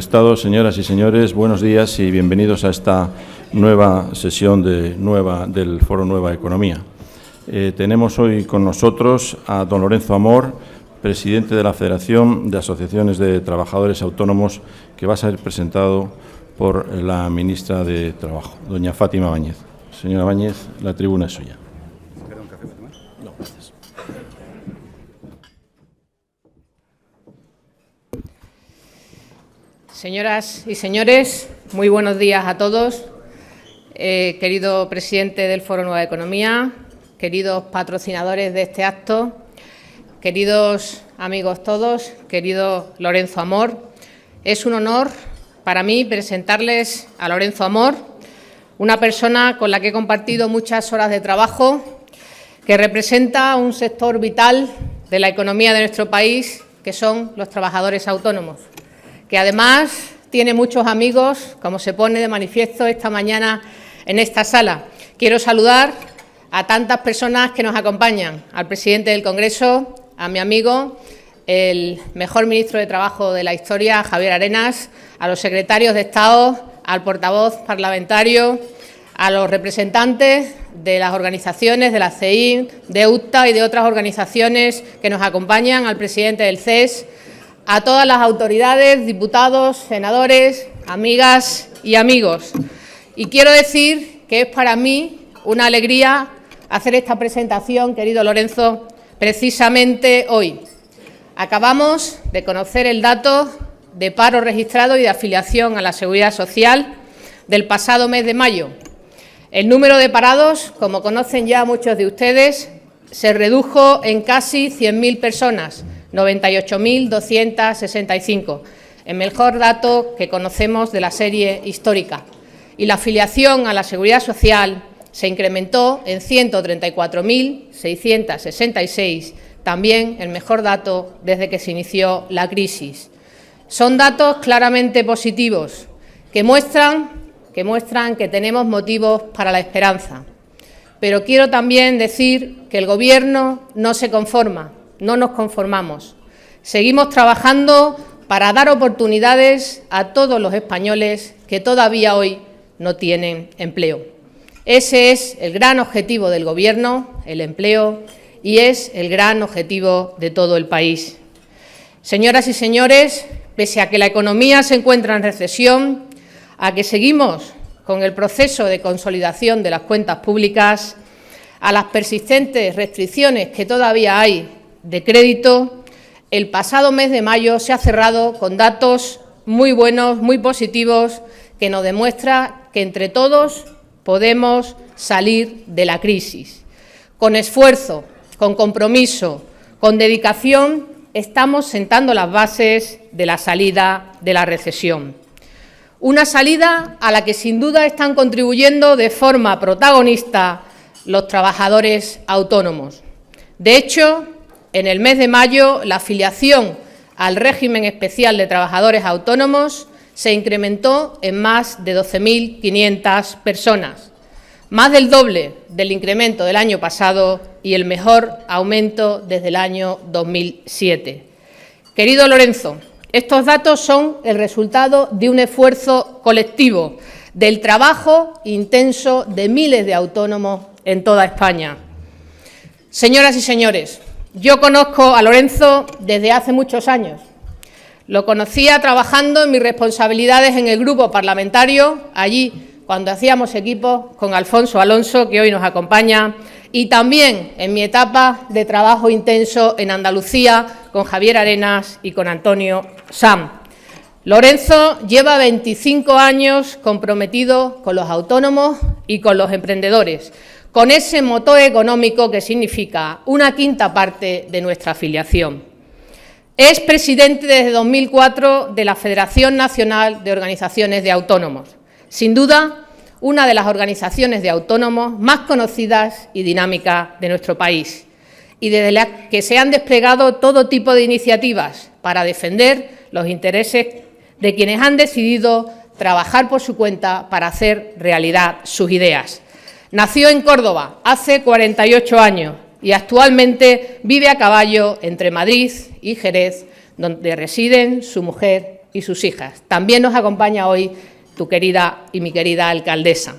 Estado, señoras y señores, buenos días y bienvenidos a esta nueva sesión del Foro Nueva Economía. Tenemos hoy con nosotros a don Lorenzo Amor, presidente de la Federación de Asociaciones de Trabajadores Autónomos, que va a ser presentado por la ministra de Trabajo, doña Fátima Báñez. Señora Báñez, la tribuna es suya. ¿Un café para tomar? No, gracias. Señoras y señores, muy buenos días a todos. Querido presidente del Foro Nueva Economía, queridos patrocinadores de este acto, queridos amigos todos, querido Lorenzo Amor, es un honor para mí presentarles a Lorenzo Amor, una persona con la que he compartido muchas horas de trabajo, que representa un sector vital de la economía de nuestro país, que son los trabajadores autónomos, que además tiene muchos amigos, como se pone de manifiesto esta mañana en esta sala. Quiero saludar a tantas personas que nos acompañan, al presidente del Congreso, a mi amigo, el mejor ministro de Trabajo de la historia, Javier Arenas, a los secretarios de Estado, al portavoz parlamentario, a los representantes de las organizaciones, de la CEI, de UTA y de otras organizaciones que nos acompañan, al presidente del CES, a todas las autoridades, diputados, senadores, amigas y amigos. Y quiero decir que es para mí una alegría hacer esta presentación, querido Lorenzo, precisamente hoy. Acabamos de conocer el dato de paro registrado y de afiliación a la Seguridad Social del pasado mes de mayo. El número de parados, como conocen ya muchos de ustedes, se redujo en casi 100.000 personas, 98.265, el mejor dato que conocemos de la serie histórica. Y la afiliación a la Seguridad Social se incrementó en 134.666, también el mejor dato desde que se inició la crisis. Son datos claramente positivos que muestran que tenemos motivos para la esperanza. Pero quiero también decir que el Gobierno no se conforma, no nos conformamos. Seguimos trabajando para dar oportunidades a todos los españoles que todavía hoy no tienen empleo. Ese es el gran objetivo del Gobierno, el empleo, y es el gran objetivo de todo el país. Señoras y señores, pese a que la economía se encuentra en recesión, a que seguimos con el proceso de consolidación de las cuentas públicas, a las persistentes restricciones que todavía hay de crédito, el pasado mes de mayo se ha cerrado con datos muy buenos, muy positivos, que nos demuestra que entre todos podemos salir de la crisis. Con esfuerzo, con compromiso, con dedicación, estamos sentando las bases de la salida de la recesión. Una salida a la que sin duda están contribuyendo de forma protagonista los trabajadores autónomos. De hecho, en el mes de mayo, la afiliación al régimen especial de trabajadores autónomos se incrementó en más de 12.500 personas, más del doble del incremento del año pasado y el mejor aumento desde el año 2007. Querido Lorenzo, estos datos son el resultado de un esfuerzo colectivo, del trabajo intenso de miles de autónomos en toda España. Señoras y señores, yo conozco a Lorenzo desde hace muchos años. Lo conocía trabajando en mis responsabilidades en el grupo parlamentario, allí cuando hacíamos equipo con Alfonso Alonso, que hoy nos acompaña, y también en mi etapa de trabajo intenso en Andalucía con Javier Arenas y con Antonio Sanz. Lorenzo lleva 25 años comprometido con los autónomos y con los emprendedores, con ese motor económico que significa una quinta parte de nuestra afiliación. Es presidente desde 2004 de la Federación Nacional de Organizaciones de Autónomos, sin duda una de las organizaciones de autónomos más conocidas y dinámicas de nuestro país, y desde la que se han desplegado todo tipo de iniciativas para defender los intereses de quienes han decidido trabajar por su cuenta para hacer realidad sus ideas. Nació en Córdoba hace 48 años y actualmente vive a caballo entre Madrid y Jerez, donde residen su mujer y sus hijas. También nos acompaña hoy tu querida y mi querida alcaldesa.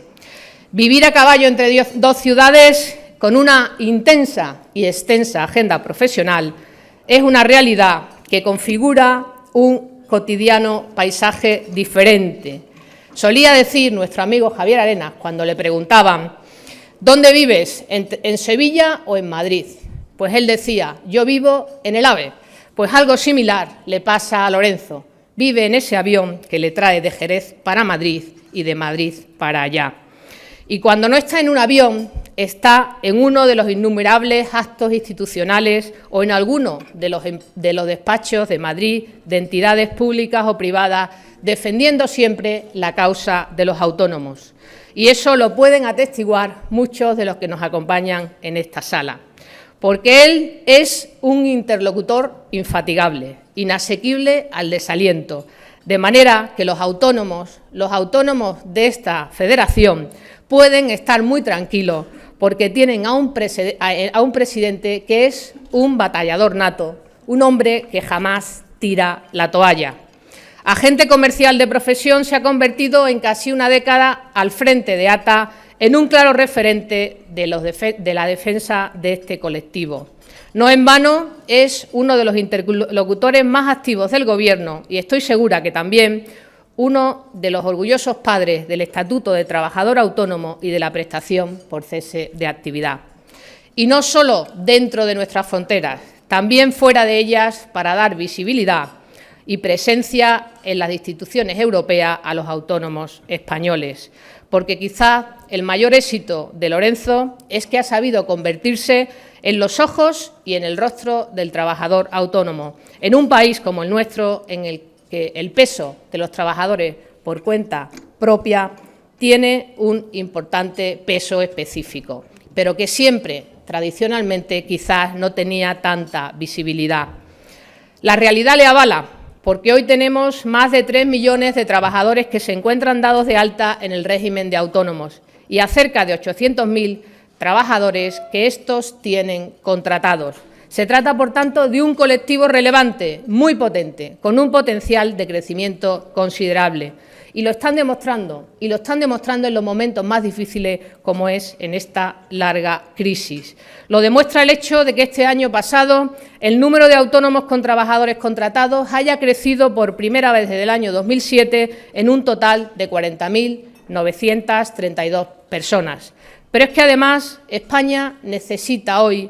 Vivir a caballo entre dos ciudades con una intensa y extensa agenda profesional es una realidad que configura un cotidiano paisaje diferente. Solía decir nuestro amigo Javier Arenas cuando le preguntaban ¿dónde vives? ¿En Sevilla o en Madrid? Pues él decía, yo vivo en el AVE. Pues algo similar le pasa a Lorenzo. Vive en ese avión que le trae de Jerez para Madrid y de Madrid para allá. Y cuando no está en un avión, está en uno de los innumerables actos institucionales o en alguno de los despachos de Madrid, de entidades públicas o privadas, defendiendo siempre la causa de los autónomos. Y eso lo pueden atestiguar muchos de los que nos acompañan en esta sala, porque él es un interlocutor infatigable, inasequible al desaliento, de manera que los autónomos de esta federación pueden estar muy tranquilos porque tienen a un presidente que es un batallador nato, un hombre que jamás tira la toalla. Agente comercial de profesión, se ha convertido en casi una década al frente de ATA en un claro referente de la defensa de este colectivo. No en vano es uno de los interlocutores más activos del Gobierno y estoy segura que también uno de los orgullosos padres del Estatuto de Trabajador Autónomo y de la prestación por cese de actividad. Y no solo dentro de nuestras fronteras, también fuera de ellas para dar visibilidad y presencia en las instituciones europeas a los autónomos españoles, porque quizá el mayor éxito de Lorenzo es que ha sabido convertirse en los ojos y en el rostro del trabajador autónomo, en un país como el nuestro, en el que el peso de los trabajadores por cuenta propia tiene un importante peso específico, pero que siempre, tradicionalmente, quizás no tenía tanta visibilidad. La realidad le avala, porque hoy tenemos más de 3 millones de trabajadores que se encuentran dados de alta en el régimen de autónomos y a cerca de 800.000 trabajadores que estos tienen contratados. Se trata, por tanto, de un colectivo relevante, muy potente, con un potencial de crecimiento considerable. Y lo están demostrando en los momentos más difíciles, como es en esta larga crisis. Lo demuestra el hecho de que este año pasado el número de autónomos con trabajadores contratados haya crecido por primera vez desde el año 2007 en un total de 40.932 personas. Pero es que, además, España necesita hoy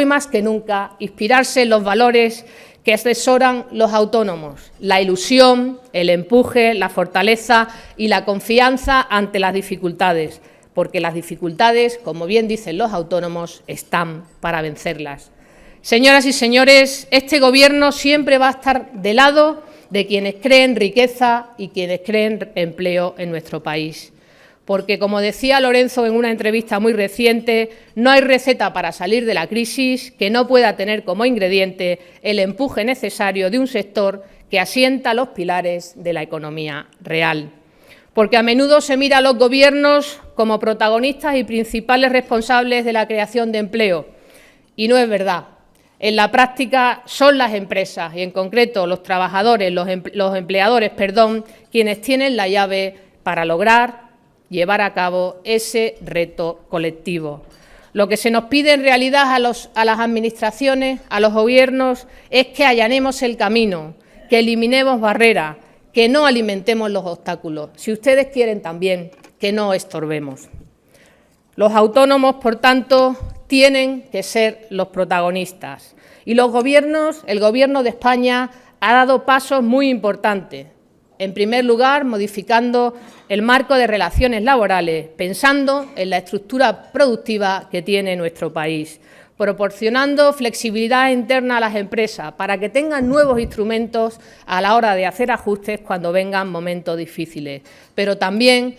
más que nunca, inspirarse en los valores que asesoran los autónomos, la ilusión, el empuje, la fortaleza y la confianza ante las dificultades, porque las dificultades, como bien dicen los autónomos, están para vencerlas. Señoras y señores, este Gobierno siempre va a estar del lado de quienes creen riqueza y quienes creen empleo en nuestro país. Porque, como decía Lorenzo en una entrevista muy reciente, no hay receta para salir de la crisis que no pueda tener como ingrediente el empuje necesario de un sector que asienta los pilares de la economía real. Porque a menudo se mira a los gobiernos como protagonistas y principales responsables de la creación de empleo, y no es verdad. En la práctica son las empresas, y en concreto los trabajadores, los empleadores, quienes tienen la llave para lograr llevar a cabo ese reto colectivo. Lo que se nos pide en realidad a las administraciones, a los gobiernos, es que allanemos el camino, que eliminemos barreras, que no alimentemos los obstáculos. Si ustedes quieren también, que no estorbemos. Los autónomos, por tanto, tienen que ser los protagonistas. Y los gobiernos, el Gobierno de España ha dado pasos muy importantes. En primer lugar, modificando el marco de relaciones laborales, pensando en la estructura productiva que tiene nuestro país, proporcionando flexibilidad interna a las empresas para que tengan nuevos instrumentos a la hora de hacer ajustes cuando vengan momentos difíciles, pero también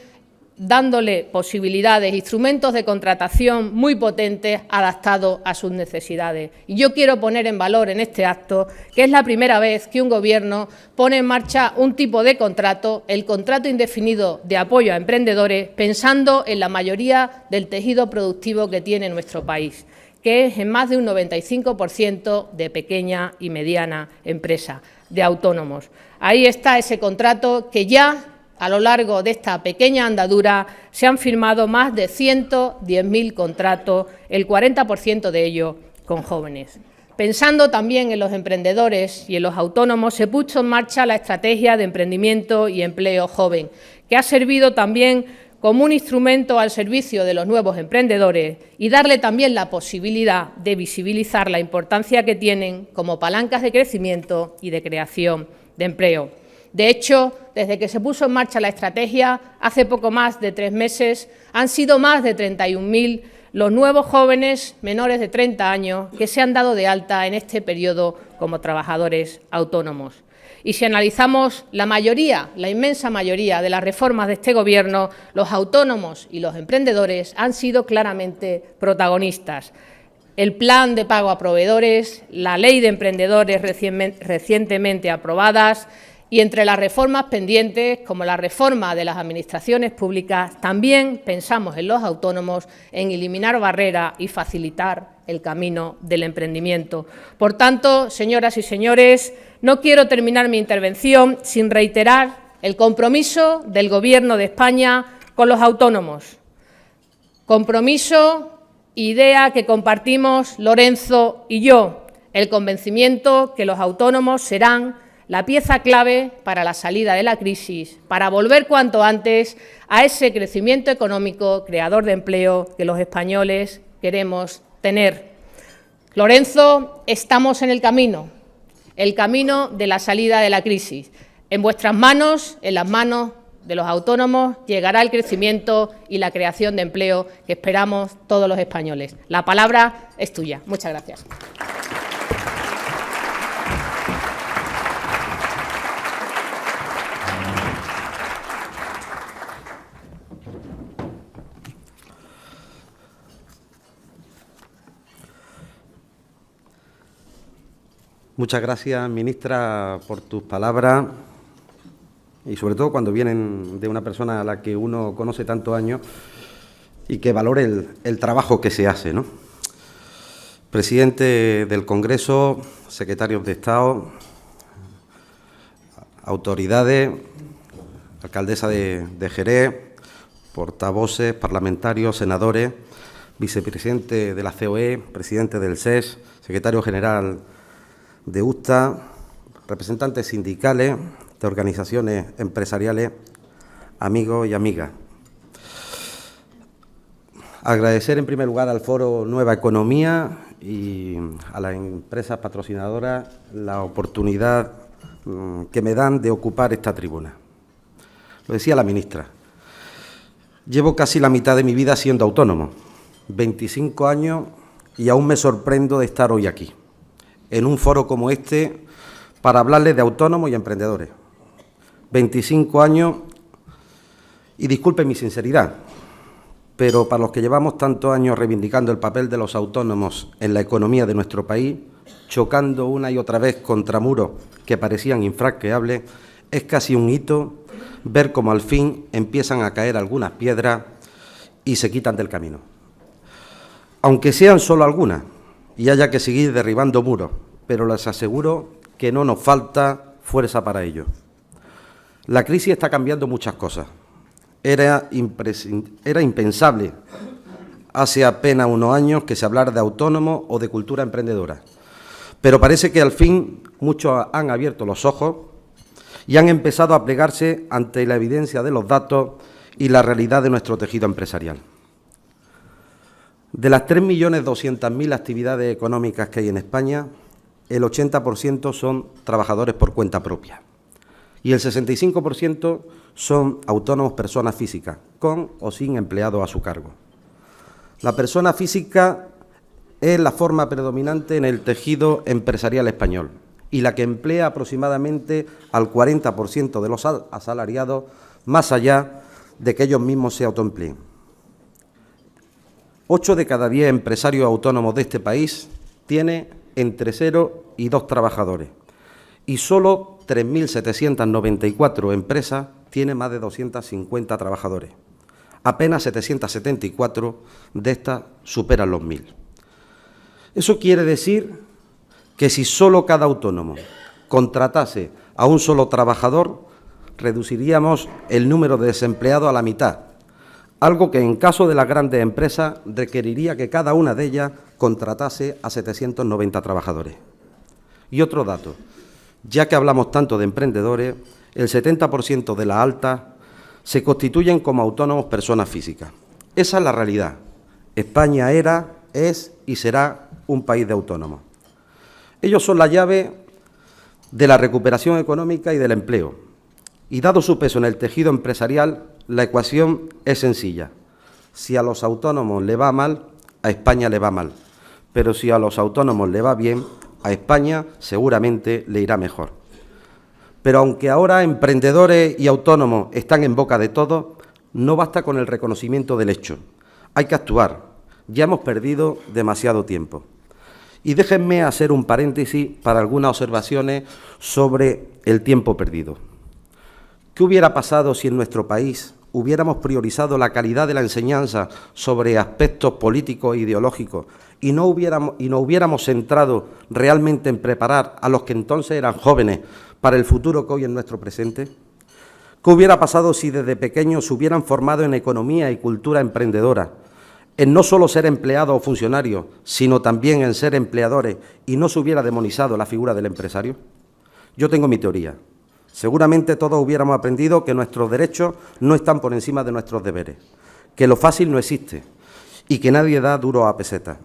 dándole posibilidades, instrumentos de contratación muy potentes adaptados a sus necesidades. Y yo quiero poner en valor en este acto que es la primera vez que un Gobierno pone en marcha un tipo de contrato, el contrato indefinido de apoyo a emprendedores, pensando en la mayoría del tejido productivo que tiene nuestro país, que es en más de un 95% de pequeña y mediana empresa. de autónomos. Ahí está ese contrato que ya, a lo largo de esta pequeña andadura, se han firmado más de 110.000 contratos, el 40% de ellos con jóvenes. Pensando también en los emprendedores y en los autónomos, se puso en marcha la estrategia de emprendimiento y empleo joven, que ha servido también como un instrumento al servicio de los nuevos emprendedores y darle también la posibilidad de visibilizar la importancia que tienen como palancas de crecimiento y de creación de empleo. De hecho, desde que se puso en marcha la estrategia, hace poco más de 3 meses, han sido más de 31.000 los nuevos jóvenes menores de 30 años que se han dado de alta en este periodo como trabajadores autónomos. Y si analizamos la inmensa mayoría de las reformas de este Gobierno, los autónomos y los emprendedores han sido claramente protagonistas. El plan de pago a proveedores, la ley de emprendedores recientemente aprobadas, y entre las reformas pendientes, como la reforma de las administraciones públicas, también pensamos en los autónomos, en eliminar barreras y facilitar el camino del emprendimiento. Por tanto, señoras y señores, no quiero terminar mi intervención sin reiterar el compromiso del Gobierno de España con los autónomos. Compromiso, idea que compartimos Lorenzo y yo, el convencimiento que los autónomos serán la pieza clave para la salida de la crisis, para volver cuanto antes a ese crecimiento económico creador de empleo que los españoles queremos tener. Lorenzo, estamos en el camino de la salida de la crisis. En vuestras manos, en las manos de los autónomos, llegará el crecimiento y la creación de empleo que esperamos todos los españoles. La palabra es tuya. Muchas gracias. Muchas gracias, ministra, por tus palabras y sobre todo cuando vienen de una persona a la que uno conoce tantos años y que valore el trabajo que se hace, ¿no? Presidente del Congreso, secretarios de Estado, autoridades, alcaldesa de Jerez, portavoces, parlamentarios, senadores, vicepresidente de la COE, presidente del SES, secretario general de USTA, representantes sindicales, de organizaciones empresariales, amigos y amigas. Agradecer en primer lugar al Foro Nueva Economía y a las empresas patrocinadoras la oportunidad que me dan de ocupar esta tribuna. Lo decía la ministra, llevo casi la mitad de mi vida siendo autónomo, 25 años, y aún me sorprendo de estar hoy aquí, en un foro como este, para hablarles de autónomos y emprendedores. 25 años, y disculpen mi sinceridad, pero para los que llevamos tantos años reivindicando el papel de los autónomos en la economía de nuestro país, chocando una y otra vez contra muros que parecían infranqueables, es casi un hito ver cómo al fin empiezan a caer algunas piedras y se quitan del camino. Aunque sean solo algunas, y haya que seguir derribando muros, pero les aseguro que no nos falta fuerza para ello. La crisis está cambiando muchas cosas. Era impensable hace apenas unos años que se hablara de autónomos o de cultura emprendedora, pero parece que al fin muchos han abierto los ojos y han empezado a plegarse ante la evidencia de los datos y la realidad de nuestro tejido empresarial. De las 3.200.000 actividades económicas que hay en España, el 80% son trabajadores por cuenta propia y el 65% son autónomos personas físicas, con o sin empleados a su cargo. La persona física es la forma predominante en el tejido empresarial español y la que emplea aproximadamente al 40% de los asalariados, más allá de que ellos mismos se autoempleen. 8 de cada 10 empresarios autónomos de este país tiene entre 0 y 2 trabajadores y solo 3.794 empresas tienen más de 250 trabajadores. Apenas 774 de estas superan los 1.000. Eso quiere decir que si solo cada autónomo contratase a un solo trabajador, reduciríamos el número de desempleados a la mitad, algo que en caso de las grandes empresas requeriría que cada una de ellas contratase a 790 trabajadores. Y otro dato, ya que hablamos tanto de emprendedores, el 70% de las altas se constituyen como autónomos personas físicas. Esa es la realidad. España era, es y será un país de autónomos. Ellos son la llave de la recuperación económica y del empleo. Y dado su peso en el tejido empresarial, la ecuación es sencilla. Si a los autónomos le va mal, a España le va mal. Pero si a los autónomos le va bien, a España seguramente le irá mejor. Pero aunque ahora emprendedores y autónomos están en boca de todos, no basta con el reconocimiento del hecho. Hay que actuar. Ya hemos perdido demasiado tiempo. Y déjenme hacer un paréntesis para algunas observaciones sobre el tiempo perdido. ¿Qué hubiera pasado si en nuestro país hubiéramos priorizado la calidad de la enseñanza sobre aspectos políticos e ideológicos y no hubiéramos centrado realmente en preparar a los que entonces eran jóvenes para el futuro que hoy es nuestro presente? ¿Qué hubiera pasado si desde pequeños se hubieran formado en economía y cultura emprendedora, en no solo ser empleados o funcionarios, sino también en ser empleadores y no se hubiera demonizado la figura del empresario? Yo tengo mi teoría. Seguramente todos hubiéramos aprendido que nuestros derechos no están por encima de nuestros deberes, que lo fácil no existe y que nadie da duro a peseta.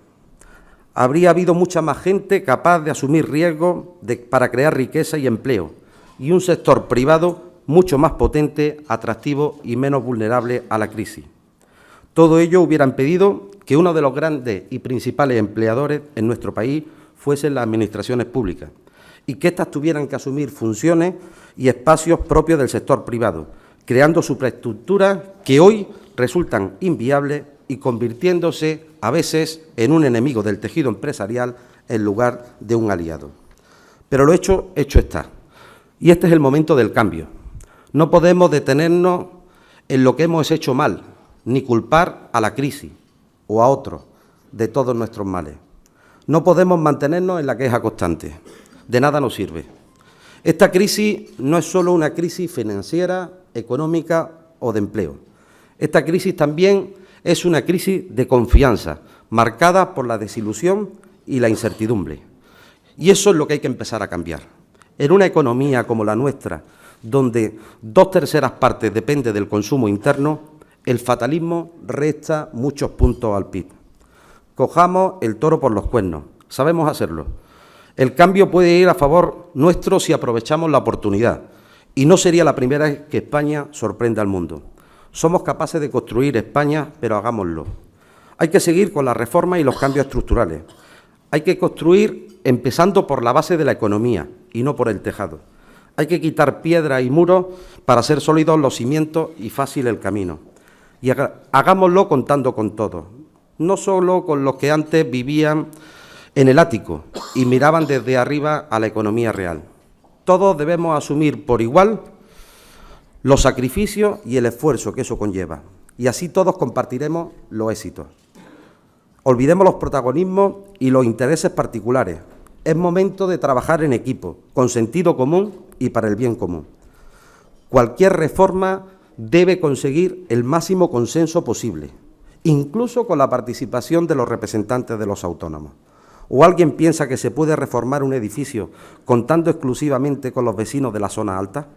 Habría habido mucha más gente capaz de asumir riesgos para crear riqueza y empleo, y un sector privado mucho más potente, atractivo y menos vulnerable a la crisis. Todo ello hubiera impedido que uno de los grandes y principales empleadores en nuestro país fuesen las administraciones públicas, y que éstas tuvieran que asumir funciones y espacios propios del sector privado, creando superestructuras que hoy resultan inviables y convirtiéndose a veces en un enemigo del tejido empresarial en lugar de un aliado. Pero lo hecho está. Y este es el momento del cambio. No podemos detenernos en lo que hemos hecho mal, ni culpar a la crisis o a otros de todos nuestros males. No podemos mantenernos en la queja constante. De nada nos sirve. Esta crisis no es solo una crisis financiera, económica o de empleo. Esta crisis también es una crisis de confianza, marcada por la desilusión y la incertidumbre. Y eso es lo que hay que empezar a cambiar. En una economía como la nuestra, donde 2/3 partes depende del consumo interno, el fatalismo resta muchos puntos al PIB. Cojamos el toro por los cuernos. Sabemos hacerlo. El cambio puede ir a favor nuestro si aprovechamos la oportunidad, y no sería la primera vez que España sorprenda al mundo. Somos capaces de construir España, pero hagámoslo. Hay que seguir con las reformas y los cambios estructurales. Hay que construir empezando por la base de la economía y no por el tejado. Hay que quitar piedras y muros para hacer sólidos los cimientos y fácil el camino. Y hagámoslo contando con todos, no solo con los que antes vivían en el ático y miraban desde arriba a la economía real. Todos debemos asumir por igual los sacrificios y el esfuerzo que eso conlleva, y así todos compartiremos los éxitos. Olvidemos los protagonismos y los intereses particulares. Es momento de trabajar en equipo, con sentido común y para el bien común. Cualquier reforma debe conseguir el máximo consenso posible, incluso con la participación de los representantes de los autónomos. ¿O alguien piensa que se puede reformar un edificio contando exclusivamente con los vecinos de la zona alta?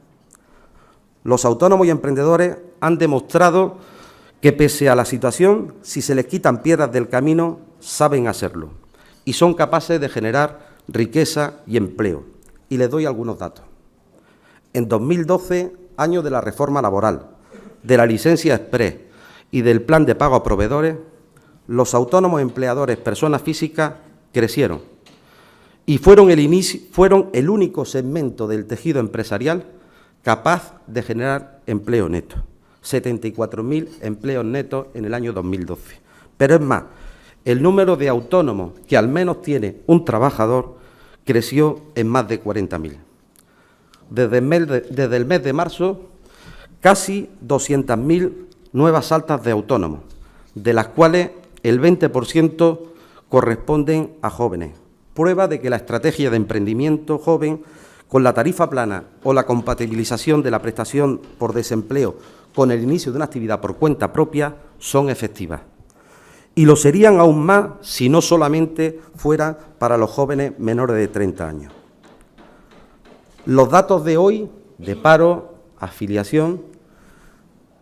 Los autónomos y emprendedores han demostrado que, pese a la situación, si se les quitan piedras del camino, saben hacerlo y son capaces de generar riqueza y empleo. Y les doy algunos datos. En 2012, año de la reforma laboral, de la licencia exprés y del plan de pago a proveedores, los autónomos empleadores, personas físicas, crecieron y fueron el único segmento del tejido empresarial capaz de generar empleo neto. 74.000 empleos netos en el año 2012. Pero es más, el número de autónomos que al menos tiene un trabajador creció en más de 40.000. Desde el mes de marzo, casi 200.000 nuevas altas de autónomos, de las cuales el 20% corresponden a jóvenes. Prueba de que la estrategia de emprendimiento joven con la tarifa plana o la compatibilización de la prestación por desempleo con el inicio de una actividad por cuenta propia son efectivas. Y lo serían aún más si no solamente fuera para los jóvenes menores de 30 años. Los datos de hoy, de paro, afiliación,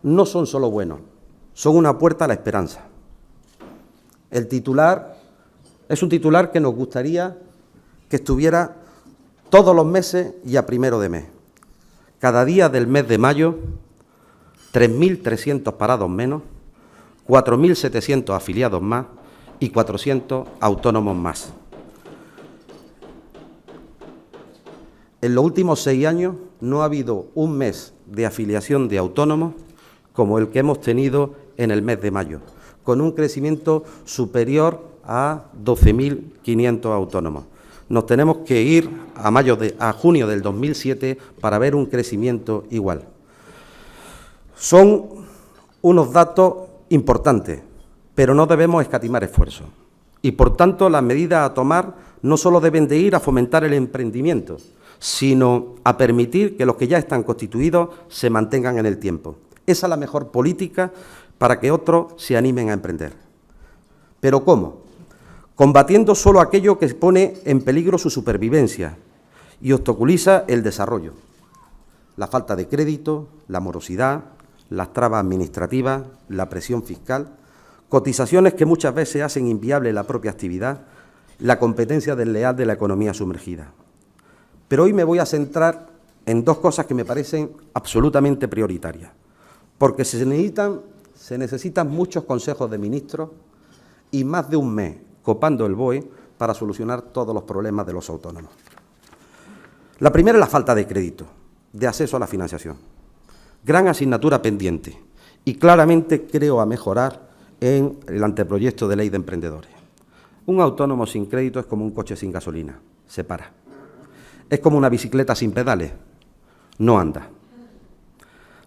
no son solo buenos, son una puerta a la esperanza. El titular es un titular que nos gustaría que estuviera todos los meses y a primero de mes. Cada día del mes de mayo, 3.300 parados menos, 4.700 afiliados más y 400 autónomos más. En los últimos 6 años no ha habido un mes de afiliación de autónomos como el que hemos tenido en el mes de mayo, con un crecimiento superior a 12.500 autónomos. Nos tenemos que ir a junio del 2007 para ver un crecimiento igual. Son unos datos importantes, pero no debemos escatimar esfuerzos. Y, por tanto, las medidas a tomar no solo deben de ir a fomentar el emprendimiento, sino a permitir que los que ya están constituidos se mantengan en el tiempo. Esa es la mejor política para que otros se animen a emprender. ¿Pero cómo? Combatiendo solo aquello que pone en peligro su supervivencia y obstaculiza el desarrollo. La falta de crédito, la morosidad, las trabas administrativas, la presión fiscal, cotizaciones que muchas veces hacen inviable la propia actividad, la competencia desleal de la economía sumergida. Pero hoy me voy a centrar en 2 cosas que me parecen absolutamente prioritarias, porque se necesitan muchos consejos de ministros y más de un mes copando el BOE para solucionar todos los problemas de los autónomos. La primera es la falta de crédito, de acceso a la financiación. Gran asignatura pendiente y claramente creo a mejorar en el anteproyecto de ley de emprendedores. Un autónomo sin crédito es como un coche sin gasolina, se para. Es como una bicicleta sin pedales, no anda.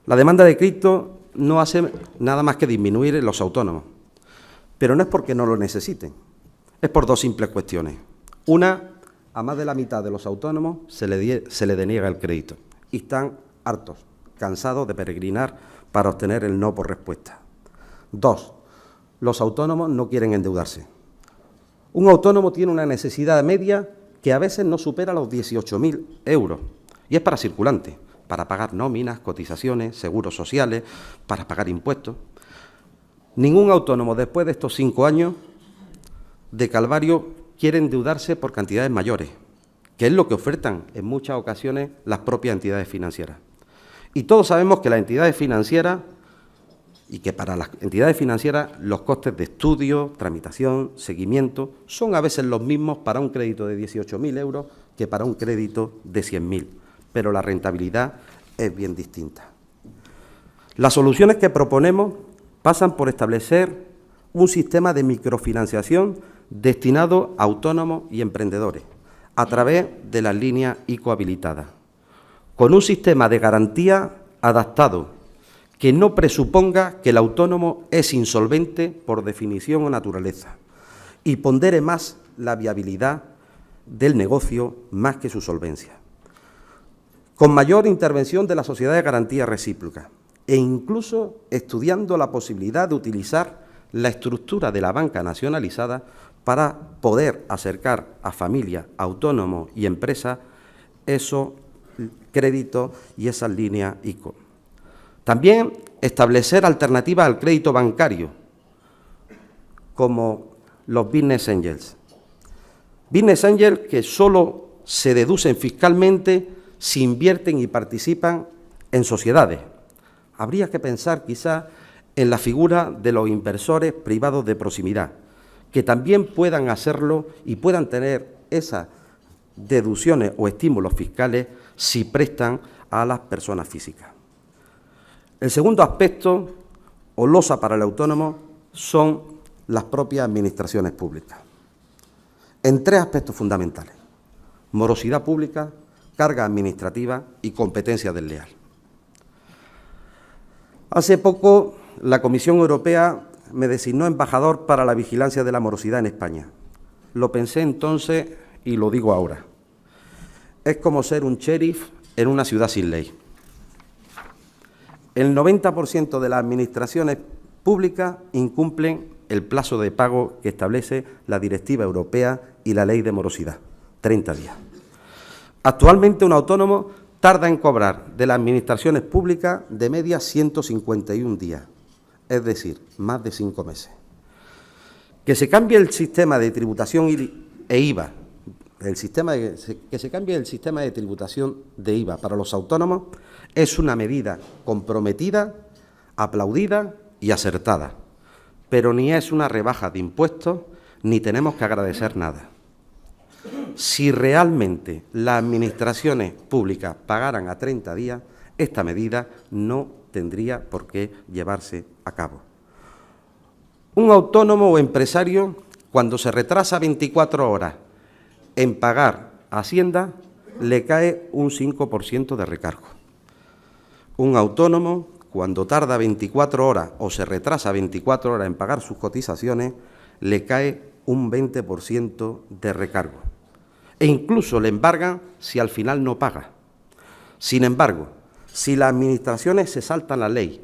La demanda de crédito no hace nada más que disminuir en los autónomos, pero no es porque no lo necesiten, es por 2 simples cuestiones. Una, a más de la mitad de los autónomos se le deniega el crédito y están hartos, cansados de peregrinar para obtener el no por respuesta. 2, los autónomos no quieren endeudarse. Un autónomo tiene una necesidad media que a veces no supera los 18.000 euros y es para circulante, para pagar nóminas, cotizaciones, seguros sociales, para pagar impuestos. Ningún autónomo después de estos 5 años de calvario quiere endeudarse por cantidades mayores, que es lo que ofertan en muchas ocasiones las propias entidades financieras. Y todos sabemos que las entidades financieras, y que para las entidades financieras los costes de estudio, tramitación, seguimiento, son a veces los mismos para un crédito de 18.000 euros que para un crédito de 100.000, pero la rentabilidad es bien distinta. Las soluciones que proponemos pasan por establecer un sistema de microfinanciación destinado a autónomos y emprendedores, a través de las líneas ICO habilitadas, con un sistema de garantía adaptado que no presuponga que el autónomo es insolvente por definición o naturaleza y pondere más la viabilidad del negocio más que su solvencia. Con mayor intervención de la sociedad de garantía recíproca e incluso estudiando la posibilidad de utilizar la estructura de la banca nacionalizada para poder acercar a familias, autónomos y empresas esos créditos y esas líneas ICO. También establecer alternativas al crédito bancario, como los Business Angels. Business Angels que solo se deducen fiscalmente si invierten y participan en sociedades. Habría que pensar quizá en la figura de los inversores privados de proximidad, que también puedan hacerlo y puedan tener esas deducciones o estímulos fiscales si prestan a las personas físicas. El segundo aspecto, o losa para el autónomo, son las propias administraciones públicas, en 3 aspectos fundamentales: morosidad pública, carga administrativa y competencia desleal. Hace poco la Comisión Europea me designó embajador para la vigilancia de la morosidad en España. Lo pensé entonces y lo digo ahora. es como ser un sheriff en una ciudad sin ley. El 90% de las administraciones públicas incumplen el plazo de pago que establece la Directiva Europea y la Ley de Morosidad, 30 días. Actualmente un autónomo tarda en cobrar de las administraciones públicas de media 151 días, es decir, más de 5 meses. Que se cambie el sistema de tributación e IVA, que se cambie el sistema de tributación de IVA para los autónomos es una medida comprometida, aplaudida y acertada, pero ni es una rebaja de impuestos ni tenemos que agradecer nada. Si realmente las administraciones públicas pagaran a 30 días, esta medida no tendría por qué llevarse a cabo. Un autónomo o empresario, cuando se retrasa 24 horas en pagar Hacienda, le cae un 5% de recargo. Un autónomo, cuando tarda 24 horas o se retrasa 24 horas en pagar sus cotizaciones, le cae un 20% de recargo. E incluso le embargan si al final no paga. Sin embargo, si las administraciones se saltan la ley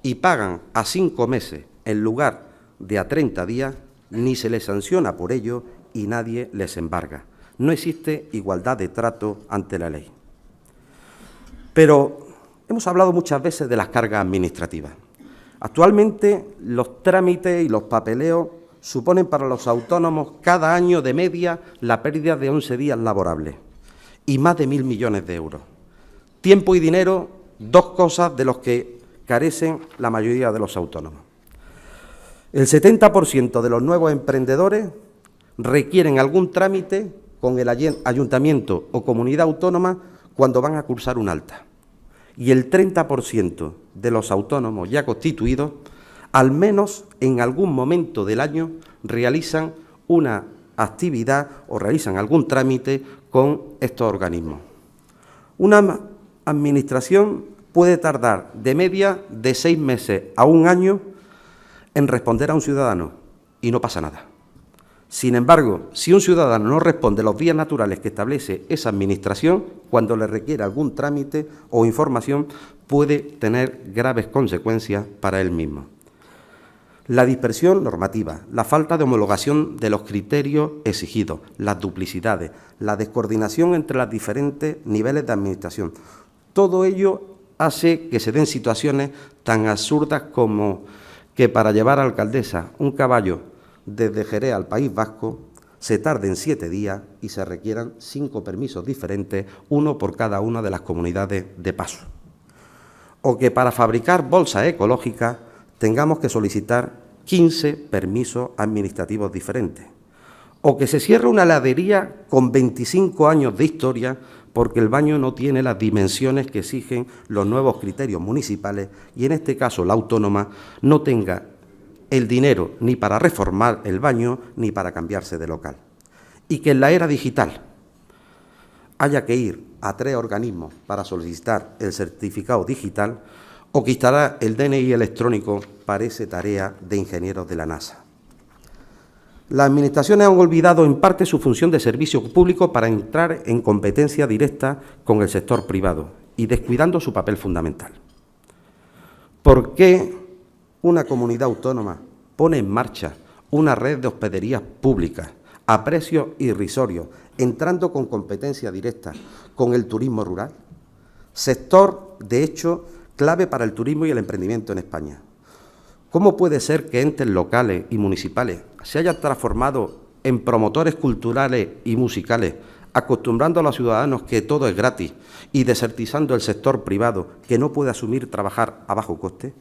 y pagan a 5 meses en lugar de a 30 días, ni se les sanciona por ello y nadie les embarga. No existe igualdad de trato ante la ley. Pero hemos hablado muchas veces de las cargas administrativas. Actualmente los trámites y los papeleos suponen para los autónomos cada año de media la pérdida de 11 días laborables y más de 1.000 millones de euros. Tiempo y dinero, dos cosas de los que carecen la mayoría de los autónomos. El 70% de los nuevos emprendedores requieren algún trámite con el ayuntamiento o comunidad autónoma cuando van a cursar un alta. Y el 30% de los autónomos ya constituidos, al menos en algún momento del año, realizan una actividad o realizan algún trámite con estos organismos. Una administración puede tardar de media de 6 meses a 1 año en responder a un ciudadano y no pasa nada. Sin embargo, si un ciudadano no responde los días naturales que establece esa administración, cuando le requiere algún trámite o información, puede tener graves consecuencias para él mismo. La dispersión normativa, la falta de homologación de los criterios exigidos, las duplicidades, la descoordinación entre los diferentes niveles de administración, todo ello hace que se den situaciones tan absurdas como que para llevar a la alcaldesa un caballo desde Jerez al País Vasco se tarden 7 días y se requieran 5 permisos diferentes, uno por cada una de las comunidades de paso. O que para fabricar bolsas ecológicas tengamos que solicitar 15 permisos administrativos diferentes. O que se cierre una heladería con 25 años de historia porque el baño no tiene las dimensiones que exigen los nuevos criterios municipales y, en este caso, la autónoma no tenga el dinero ni para reformar el baño ni para cambiarse de local. Y que en la era digital haya que ir a 3 organismos para solicitar el certificado digital o que instalar el DNI electrónico parece tarea de ingenieros de la NASA. Las administraciones han olvidado en parte su función de servicio público para entrar en competencia directa con el sector privado y descuidando su papel fundamental. ¿Por qué una comunidad autónoma pone en marcha una red de hospederías públicas a precios irrisorios, entrando con competencia directa con el turismo rural? Sector, de hecho, clave para el turismo y el emprendimiento en España. ¿Cómo puede ser que entes locales y municipales se hayan transformado en promotores culturales y musicales, acostumbrando a los ciudadanos que todo es gratis y desertizando el sector privado que no puede asumir trabajar a bajo coste?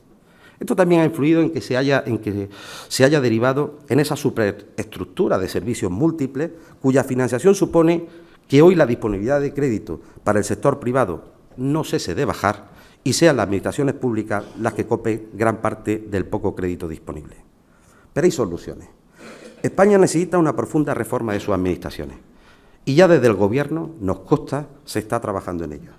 Esto también ha influido en que se haya derivado en esa superestructura de servicios múltiples cuya financiación supone que hoy la disponibilidad de crédito para el sector privado no cese de bajar y sean las administraciones públicas las que copen gran parte del poco crédito disponible. Pero hay soluciones. España necesita una profunda reforma de sus administraciones y ya desde el Gobierno, nos consta, se está trabajando en ello.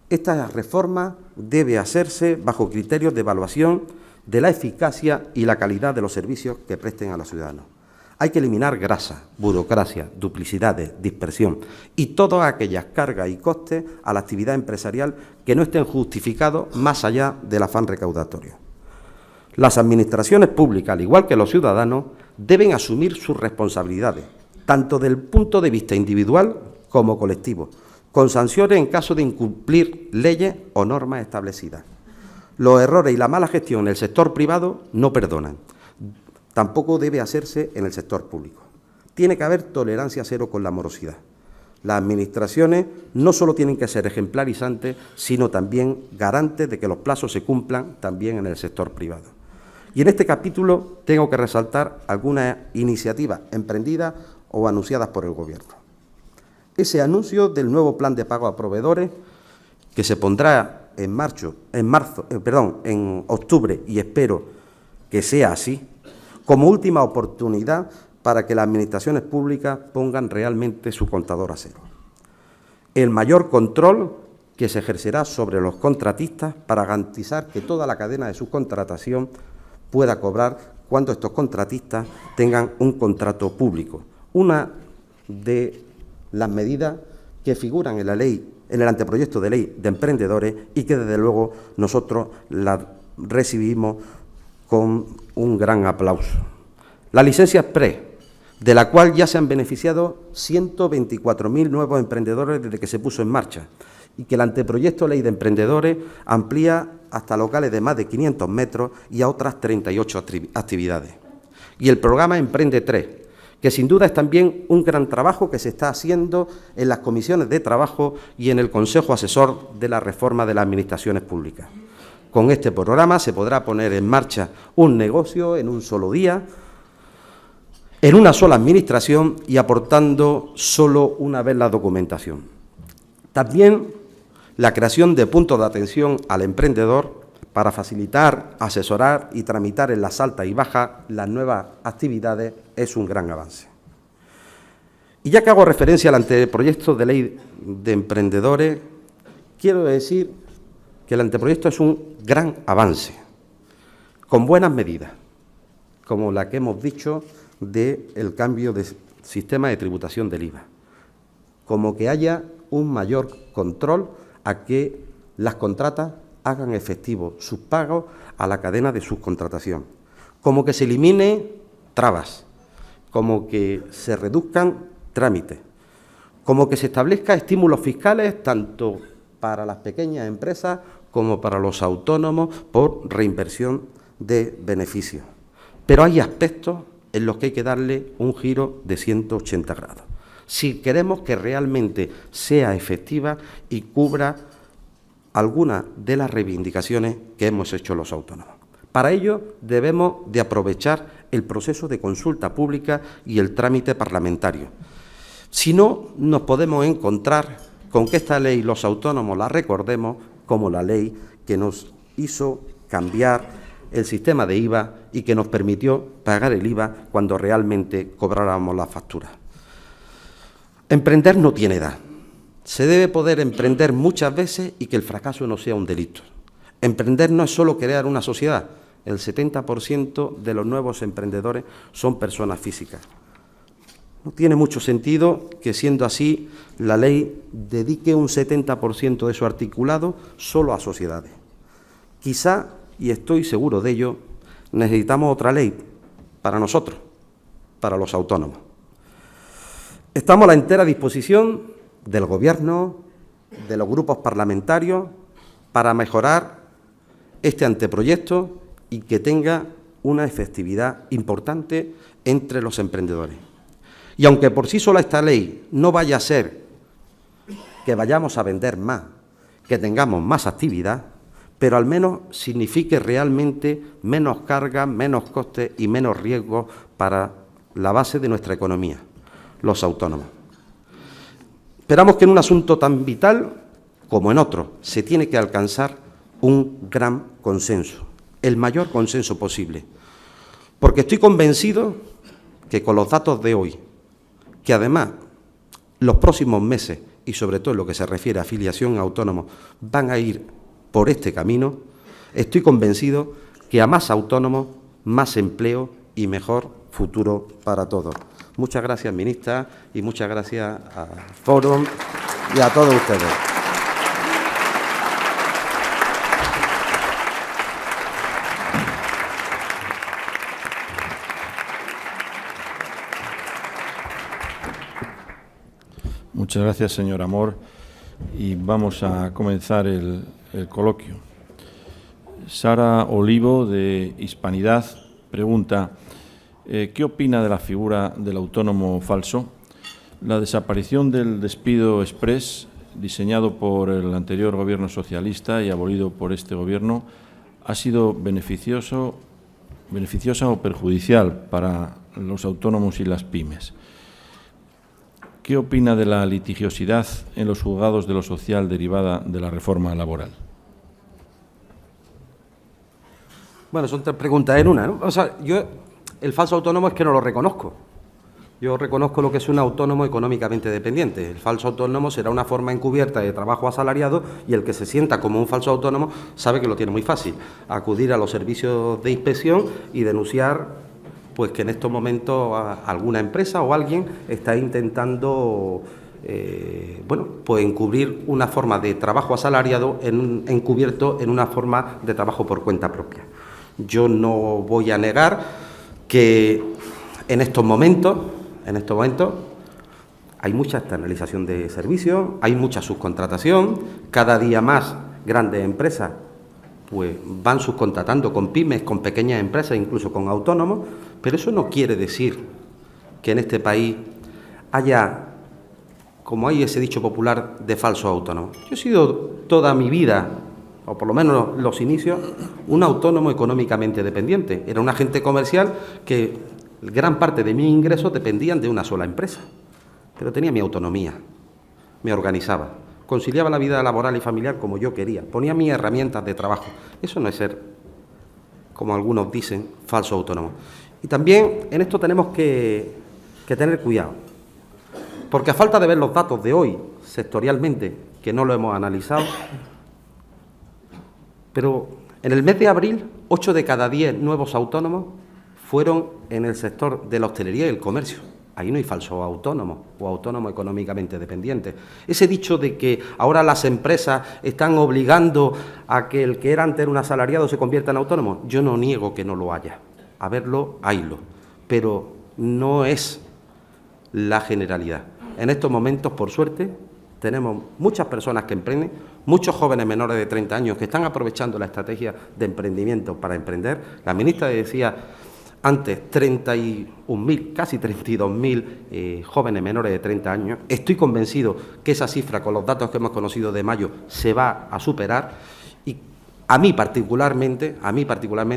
Esta reforma debe hacerse bajo criterios de evaluación de la eficacia y la calidad de los servicios que presten a los ciudadanos. Hay que eliminar grasa, burocracia, duplicidades, dispersión y todas aquellas cargas y costes a la actividad empresarial que no estén justificados más allá del afán recaudatorio. Las administraciones públicas, al igual que los ciudadanos, deben asumir sus responsabilidades, tanto desde el punto de vista individual como colectivo, con sanciones en caso de incumplir leyes o normas establecidas. Los errores y la mala gestión en el sector privado no perdonan. Tampoco debe hacerse en el sector público. Tiene que haber tolerancia cero con la morosidad. Las administraciones no solo tienen que ser ejemplarizantes, sino también garantes de que los plazos se cumplan también en el sector privado. Y en este capítulo tengo que resaltar algunas iniciativas emprendidas o anunciadas por el Gobierno. Ese anuncio del nuevo plan de pago a proveedores, que se pondrá en octubre, y espero que sea así, como última oportunidad para que las administraciones públicas pongan realmente su contador a cero. El mayor control que se ejercerá sobre los contratistas para garantizar que toda la cadena de subcontratación pueda cobrar cuando estos contratistas tengan un contrato público. Una de las medidas que figuran en la ley, en el anteproyecto de ley de emprendedores y que desde luego nosotros la recibimos con un gran aplauso. La licencia Express, de la cual ya se han beneficiado 124.000 nuevos emprendedores desde que se puso en marcha y que el anteproyecto de ley de emprendedores amplía hasta locales de más de 500 metros y a otras 38 actividades. Y el programa Emprende 3, que sin duda es también un gran trabajo que se está haciendo en las comisiones de trabajo y en el Consejo Asesor de la Reforma de las Administraciones Públicas. Con este programa se podrá poner en marcha un negocio en un solo día, en una sola administración y aportando solo una vez la documentación. También la creación de puntos de atención al emprendedor para facilitar, asesorar y tramitar en las altas y bajas las nuevas actividades es un gran avance. Y ya que hago referencia al anteproyecto de ley de emprendedores, quiero decir que el anteproyecto es un gran avance, con buenas medidas, como la que hemos dicho del cambio de sistema de tributación del IVA, como que haya un mayor control a que las contratas hagan efectivo sus pagos a la cadena de subcontratación, como que se elimine trabas, como que se reduzcan trámites, como que se establezca estímulos fiscales tanto para las pequeñas empresas como para los autónomos por reinversión de beneficios. Pero hay aspectos en los que hay que darle un giro de 180 grados, si queremos que realmente sea efectiva y cubra algunas de las reivindicaciones que hemos hecho los autónomos. Para ello debemos de aprovechar el proceso de consulta pública y el trámite parlamentario. Si no, nos podemos encontrar con que esta ley los autónomos la recordemos como la ley que nos hizo cambiar el sistema de IVA y que nos permitió pagar el IVA cuando realmente cobráramos la factura. Emprender no tiene edad. Se debe poder emprender muchas veces y que el fracaso no sea un delito. Emprender no es solo crear una sociedad. El 70% de los nuevos emprendedores son personas físicas. No tiene mucho sentido que, siendo así, la ley dedique un 70% de su articulado solo a sociedades. Quizá, y estoy seguro de ello, necesitamos otra ley para nosotros, para los autónomos. Estamos a la entera disposición del Gobierno, de los grupos parlamentarios, para mejorar este anteproyecto y que tenga una efectividad importante entre los emprendedores. Y aunque por sí sola esta ley no vaya a ser que vayamos a vender más, que tengamos más actividad, pero al menos signifique realmente menos cargas, menos costes y menos riesgos para la base de nuestra economía, los autónomos. Esperamos que en un asunto tan vital como en otro se tiene que alcanzar un gran consenso, el mayor consenso posible, porque estoy convencido que con los datos de hoy, que además los próximos meses y sobre todo en lo que se refiere a afiliación a autónomos van a ir por este camino, estoy convencido que a más autónomos, más empleo y mejor futuro para todos. Muchas gracias, ministra, y muchas gracias a Fórum y a todos ustedes. Muchas gracias, señor Amor. Y vamos a comenzar el coloquio. Sara Olivo, de Hispanidad, pregunta: ¿qué opina de la figura del autónomo falso? La desaparición del despido exprés, diseñado por el anterior Gobierno socialista y abolido por este Gobierno, ¿ha sido beneficiosa o perjudicial para los autónomos y las pymes? ¿Qué opina de la litigiosidad en los juzgados de lo social derivada de la reforma laboral? Bueno, son 3 preguntas en una, ¿no? O sea, yo el falso autónomo es que no lo reconozco. Yo reconozco lo que es un autónomo económicamente dependiente. El falso autónomo será una forma encubierta de trabajo asalariado, y el que se sienta como un falso autónomo sabe que lo tiene muy fácil: acudir a los servicios de inspección y denunciar pues que en estos momentos alguna empresa o alguien está intentando pues encubrir una forma de trabajo asalariado encubierto en una forma de trabajo por cuenta propia. Yo no voy a negar que en estos momentos hay mucha externalización de servicios, hay mucha subcontratación, cada día más grandes empresas pues van subcontratando con pymes, con pequeñas empresas, incluso con autónomos, pero eso no quiere decir que en este país haya, como hay ese dicho popular, de falsos autónomos. Yo he sido toda mi vida, o por lo menos los inicios, un autónomo económicamente dependiente. Era un agente comercial que gran parte de mis ingresos dependían de una sola empresa, pero tenía mi autonomía, me organizaba, conciliaba la vida laboral y familiar como yo quería, ponía mis herramientas de trabajo. Eso no es ser, como algunos dicen, falso autónomo. Y también en esto tenemos que tener cuidado, porque a falta de ver los datos de hoy, sectorialmente, que no lo hemos analizado, pero en el mes de abril, 8 de cada 10 nuevos autónomos fueron en el sector de la hostelería y el comercio. Ahí no hay falso autónomo o autónomo económicamente dependiente. Ese dicho de que ahora las empresas están obligando a que el que era antes un asalariado se convierta en autónomo, yo no niego que no lo haya. A verlo, haylo. Pero no es la generalidad. En estos momentos, por suerte, tenemos muchas personas que emprenden, muchos jóvenes menores de 30 años que están aprovechando la estrategia de emprendimiento para emprender. La ministra decía antes 31.000, casi 32.000 jóvenes menores de 30 años. Estoy convencido que esa cifra, con los datos que hemos conocido de mayo, se va a superar. Y a mí particularmente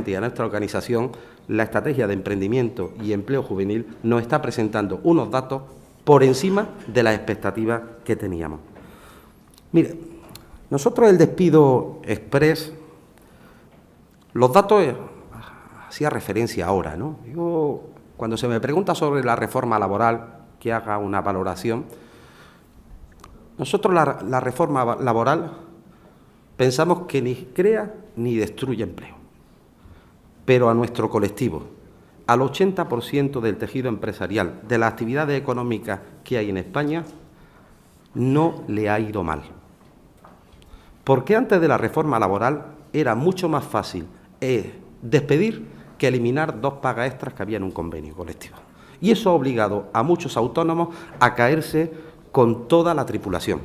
y a nuestra organización, la estrategia de emprendimiento y empleo juvenil nos está presentando unos datos por encima de las expectativas que teníamos. Mire, nosotros el despido exprés, los datos hacía referencia ahora, ¿no? Yo, cuando se me pregunta sobre la reforma laboral, que haga una valoración, nosotros la reforma laboral pensamos que ni crea ni destruye empleo, pero a nuestro colectivo, al 80% del tejido empresarial, de las actividades económicas que hay en España, no le ha ido mal. Porque antes de la reforma laboral era mucho más fácil despedir que eliminar 2 pagas extras que había en un convenio colectivo. Y eso ha obligado a muchos autónomos a caerse con toda la tripulación.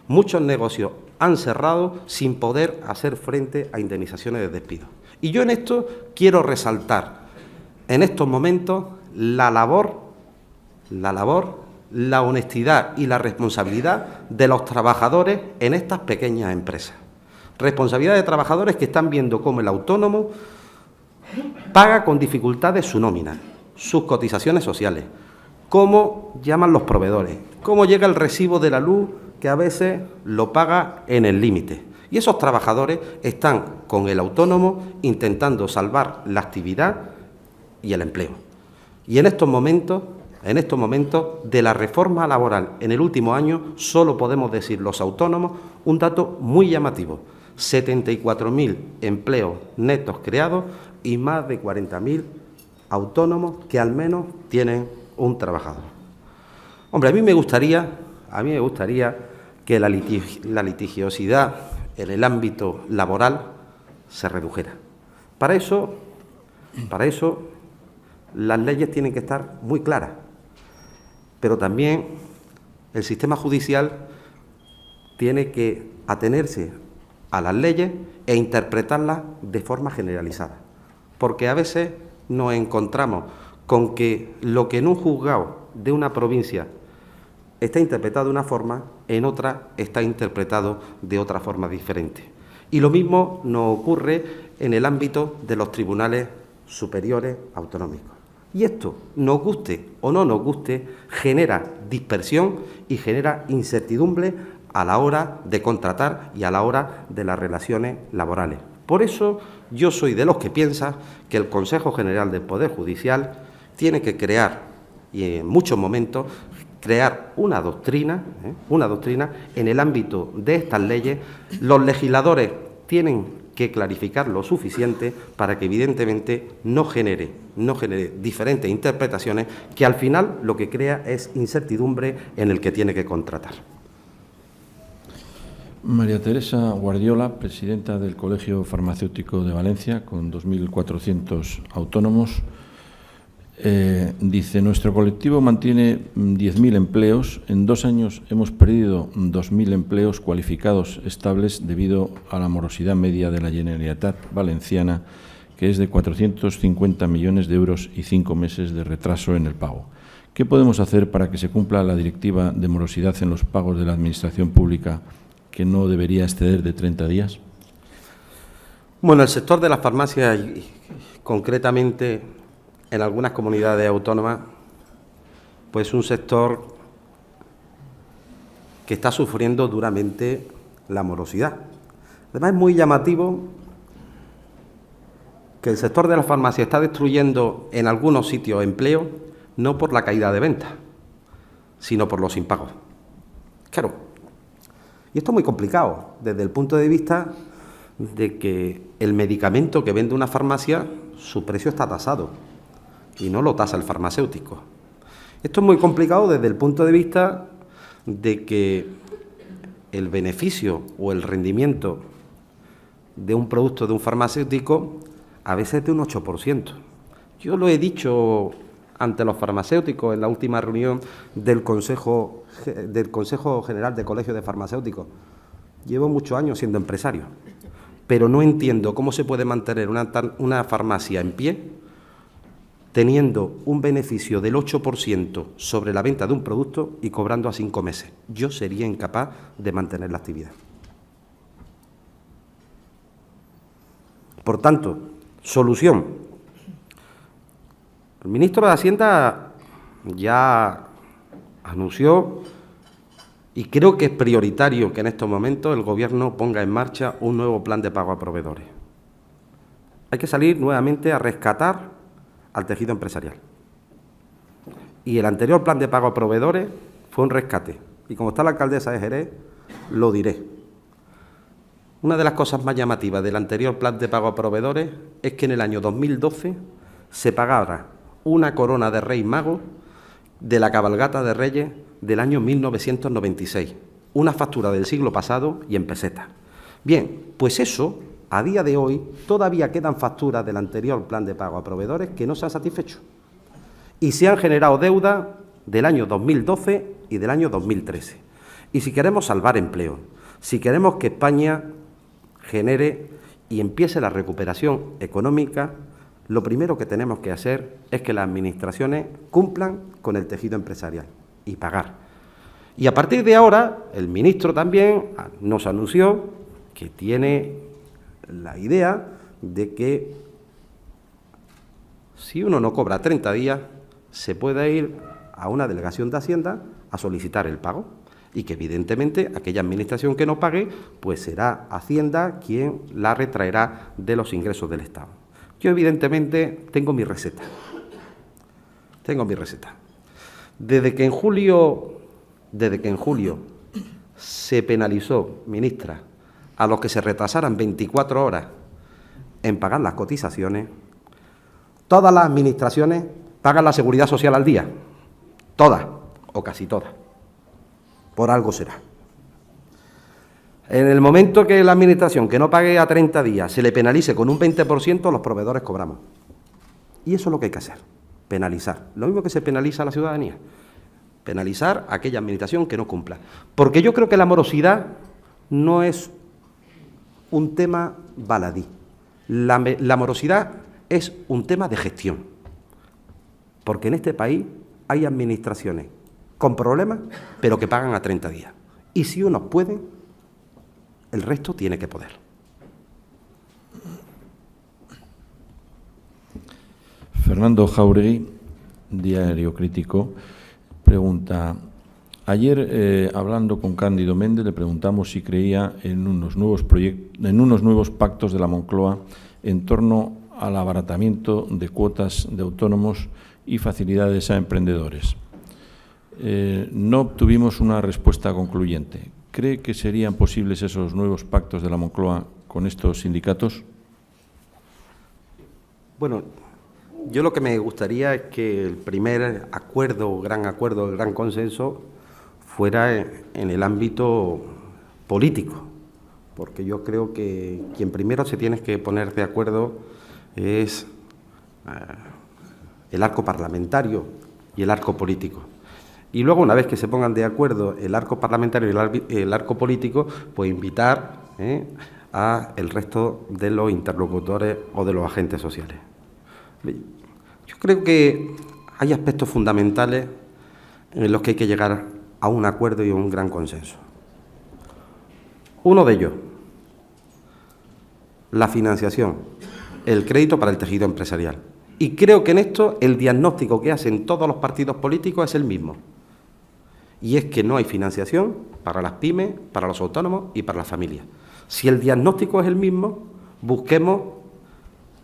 Muchos negocios han cerrado sin poder hacer frente a indemnizaciones de despido. Y yo en esto quiero resaltar, en estos momentos, la labor, la honestidad y la responsabilidad de los trabajadores en estas pequeñas empresas. Responsabilidad de trabajadores que están viendo cómo el autónomo paga con dificultades su nómina, sus cotizaciones sociales, cómo llaman los proveedores, cómo llega el recibo de la luz, que a veces lo paga en el límite. Y esos trabajadores están con el autónomo intentando salvar la actividad y el empleo. Y en estos momentos de la reforma laboral en el último año, solo podemos decir los autónomos un dato muy llamativo: 74.000 empleos netos creados y más de 40.000 autónomos que al menos tienen un trabajador. Hombre, a mí me gustaría que la litigiosidad en el ámbito laboral se redujera. Para eso, las leyes tienen que estar muy claras, pero también el sistema judicial tiene que atenerse a las leyes e interpretarlas de forma generalizada, porque a veces nos encontramos con que lo que en un juzgado de una provincia está interpretado de una forma, en otra está interpretado de otra forma diferente. Y lo mismo nos ocurre en el ámbito de los tribunales superiores autonómicos. Y esto, nos guste o no nos guste, genera dispersión y genera incertidumbre a la hora de contratar y a la hora de las relaciones laborales. Por eso yo soy de los que piensa que el Consejo General del Poder Judicial tiene que crear, y en muchos momentos, crear una doctrina en el ámbito de estas leyes. Los legisladores tienen que clarificar lo suficiente para que evidentemente no genere diferentes interpretaciones que al final lo que crea es incertidumbre en el que tiene que contratar. María Teresa Guardiola, presidenta del Colegio Farmacéutico de Valencia, con 2.400 autónomos. Dice, nuestro colectivo mantiene 10.000 empleos. En 2 años hemos perdido 2.000 empleos cualificados estables debido a la morosidad media de la Generalitat Valenciana, que es de 450 millones de euros y 5 meses de retraso en el pago. ¿Qué podemos hacer para que se cumpla la directiva de morosidad en los pagos de la Administración Pública, que no debería exceder de 30 días? Bueno, el sector de las farmacias, concretamente en algunas comunidades autónomas, pues un sector que está sufriendo duramente la morosidad. Además, es muy llamativo que el sector de las farmacias está destruyendo en algunos sitios empleo, no por la caída de ventas, sino por los impagos. Claro, y esto es muy complicado desde el punto de vista de que el medicamento que vende una farmacia, su precio está tasado y no lo tasa el farmacéutico. Esto es muy complicado desde el punto de vista de que el beneficio o el rendimiento de un producto de un farmacéutico a veces es de un 8%. Yo lo he dicho ante los farmacéuticos en la última reunión del Consejo General de Colegios de Farmacéuticos. Llevo muchos años siendo empresario, pero no entiendo cómo se puede mantener una farmacia en pie teniendo un beneficio del 8% sobre la venta de un producto y cobrando a 5 meses. Yo sería incapaz de mantener la actividad. Por tanto, solución. El ministro de Hacienda ya anunció, y creo que es prioritario que en estos momentos el Gobierno ponga en marcha un nuevo plan de pago a proveedores. Hay que salir nuevamente a rescatar al tejido empresarial. Y el anterior plan de pago a proveedores fue un rescate. Y como está la alcaldesa de Jerez, lo diré. Una de las cosas más llamativas del anterior plan de pago a proveedores es que en el año 2012 se pagara una corona de Rey Mago de la cabalgata de Reyes del año 1996, una factura del siglo pasado y en pesetas. Bien, pues eso, a día de hoy, todavía quedan facturas del anterior plan de pago a proveedores que no se han satisfecho. Y se han generado deudas del año 2012 y del año 2013. Y si queremos salvar empleo, si queremos que España genere y empiece la recuperación económica, lo primero que tenemos que hacer es que las administraciones cumplan con el tejido empresarial y pagar. Y a partir de ahora, el ministro también nos anunció que tiene la idea de que si uno no cobra 30 días, se puede ir a una delegación de Hacienda a solicitar el pago y que evidentemente aquella administración que no pague, pues será Hacienda quien la retraerá de los ingresos del Estado. Yo evidentemente tengo mi receta. Desde que en julio se penalizó, ministra, a los que se retrasaran 24 horas en pagar las cotizaciones, Todas las administraciones pagan la seguridad social al día. Todas, o casi todas. Por algo será. En el momento que la administración que no pague a 30 días se le penalice con un 20%, los proveedores cobramos. Y eso es lo que hay que hacer, penalizar. Lo mismo que se penaliza a la ciudadanía. Penalizar a aquella administración que no cumpla. Porque yo creo que la morosidad no es un tema baladí. La morosidad es un tema de gestión. Porque en este país hay administraciones con problemas, pero que pagan a 30 días. Y si unos pueden, el resto tiene que poder. Fernando Jáuregui, Diario Crítico, pregunta: ayer, hablando con Cándido Méndez, le preguntamos si creía en unos nuevos pactos de la Moncloa en torno al abaratamiento de cuotas de autónomos y facilidades a emprendedores. No obtuvimos una respuesta concluyente. ¿Cree que serían posibles esos nuevos pactos de la Moncloa con estos sindicatos? Bueno, yo lo que me gustaría es que el primer acuerdo, el gran consenso, fuera en el ámbito político, porque yo creo que quien primero se tiene que poner de acuerdo es el arco parlamentario y el arco político. Y luego, una vez que se pongan de acuerdo el arco parlamentario y el arco político, pues invitar a el resto de los interlocutores o de los agentes sociales. Yo creo que hay aspectos fundamentales en los que hay que llegar a un acuerdo y a un gran consenso. Uno de ellos, la financiación, el crédito para el tejido empresarial. Y creo que en esto el diagnóstico que hacen todos los partidos políticos es el mismo. Y es que no hay financiación para las pymes, para los autónomos y para las familias. Si el diagnóstico es el mismo, busquemos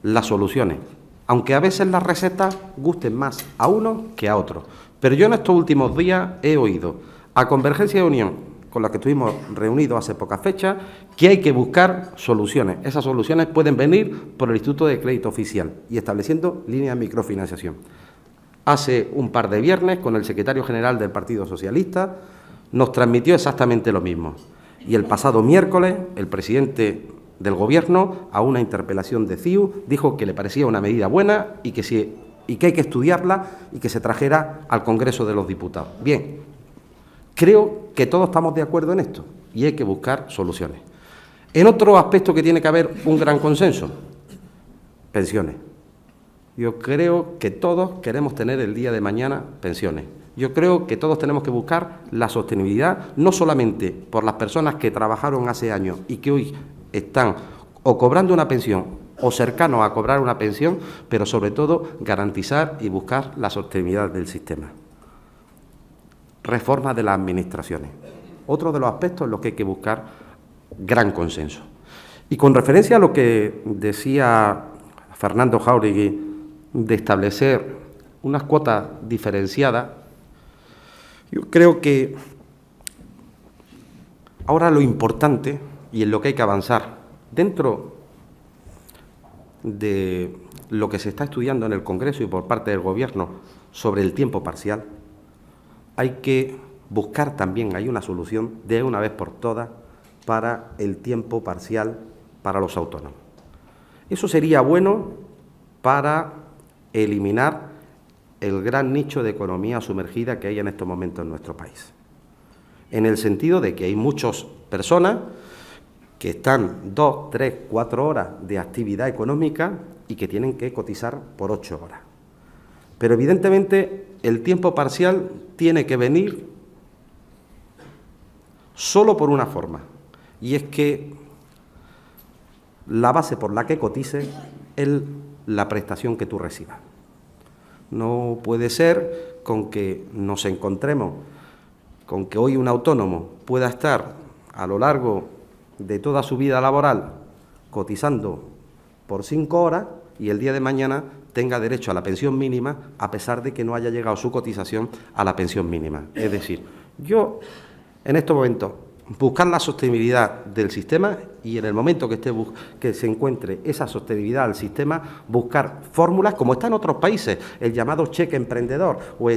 las soluciones, aunque a veces las recetas gusten más a uno que a otro. Pero yo en estos últimos días he oído a Convergencia y Unión, con la que estuvimos reunidos hace pocas fechas, que hay que buscar soluciones. Esas soluciones pueden venir por el Instituto de Crédito Oficial y estableciendo líneas de microfinanciación. Hace un par de viernes, con el secretario general del Partido Socialista, nos transmitió exactamente lo mismo. Y el pasado miércoles, el presidente del Gobierno, a una interpelación de CIU, dijo que le parecía una medida buena y que hay que estudiarla y que se trajera al Congreso de los Diputados. Bien, creo que todos estamos de acuerdo en esto y hay que buscar soluciones. En otro aspecto que tiene que haber un gran consenso, pensiones. Yo creo que todos queremos tener el día de mañana pensiones. Yo creo que todos tenemos que buscar la sostenibilidad, no solamente por las personas que trabajaron hace años y que hoy están o cobrando una pensión o cercanos a cobrar una pensión, pero sobre todo garantizar y buscar la sostenibilidad del sistema. Reforma de las administraciones. Otro de los aspectos en los que hay que buscar gran consenso. Y con referencia a lo que decía Fernando Jáuregui, de establecer unas cuotas diferenciadas, yo creo que ahora lo importante y en lo que hay que avanzar dentro de lo que se está estudiando en el Congreso y por parte del Gobierno sobre el tiempo parcial, hay que buscar también, hay una solución de una vez por todas para el tiempo parcial para los autónomos. Eso sería bueno para eliminar el gran nicho de economía sumergida que hay en estos momentos en nuestro país. En el sentido de que hay muchas personas que están 2, 3, 4 horas de actividad económica y que tienen que cotizar por 8 horas. Pero evidentemente el tiempo parcial tiene que venir solo por una forma, y es que la base por la que cotices es la prestación que tú recibas. No puede ser con que nos encontremos con que hoy un autónomo pueda estar a lo largo de toda su vida laboral cotizando por 5 horas y el día de mañana tenga derecho a la pensión mínima a pesar de que no haya llegado su cotización a la pensión mínima. Es decir, yo en estos momentos buscar la sostenibilidad del sistema y en el momento que se encuentre esa sostenibilidad del sistema, buscar fórmulas, como está en otros países, el llamado cheque emprendedor, o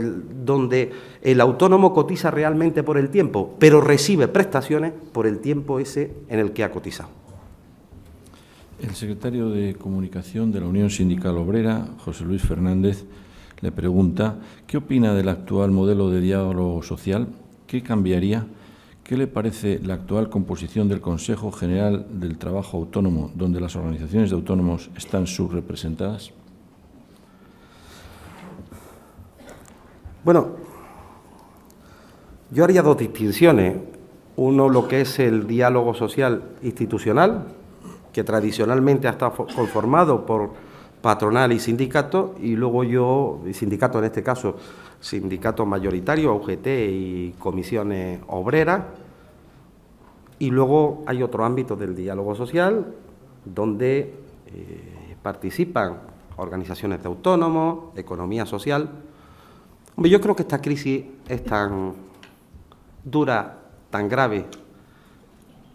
donde el autónomo cotiza realmente por el tiempo, pero recibe prestaciones por el tiempo ese en el que ha cotizado. El secretario de Comunicación de la Unión Sindical Obrera, José Luis Fernández, le pregunta ¿qué opina del actual modelo de diálogo social? ¿Qué cambiaría? ¿Qué le parece la actual composición del Consejo General del Trabajo Autónomo, donde las organizaciones de autónomos están subrepresentadas? Bueno, yo haría dos distinciones. Uno, lo que es el diálogo social institucional, que tradicionalmente ha estado conformado por patronal y sindicato, y luego sindicato en este caso, sindicato mayoritario, UGT y comisiones obreras. Y luego hay otro ámbito del diálogo social donde participan organizaciones de autónomos, economía social. Hombre, yo creo que esta crisis es tan dura, tan grave,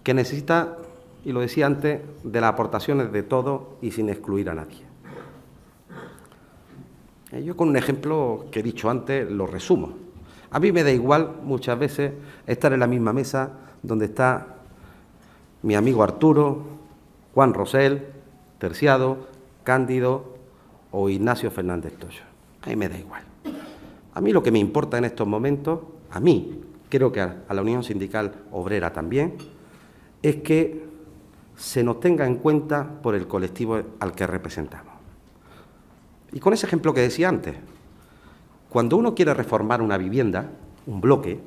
que necesita, y lo decía antes, de las aportaciones de todos y sin excluir a nadie. Yo con un ejemplo que he dicho antes lo resumo. A mí me da igual muchas veces estar en la misma mesa donde está mi amigo Arturo, Juan Rosell, Terciado, Cándido o Ignacio Fernández Toyo. A mí me da igual. A mí lo que me importa en estos momentos, a mí, creo que a la Unión Sindical Obrera también, es que se nos tenga en cuenta por el colectivo al que representamos. Y con ese ejemplo que decía antes, cuando uno quiere reformar una vivienda, un bloque,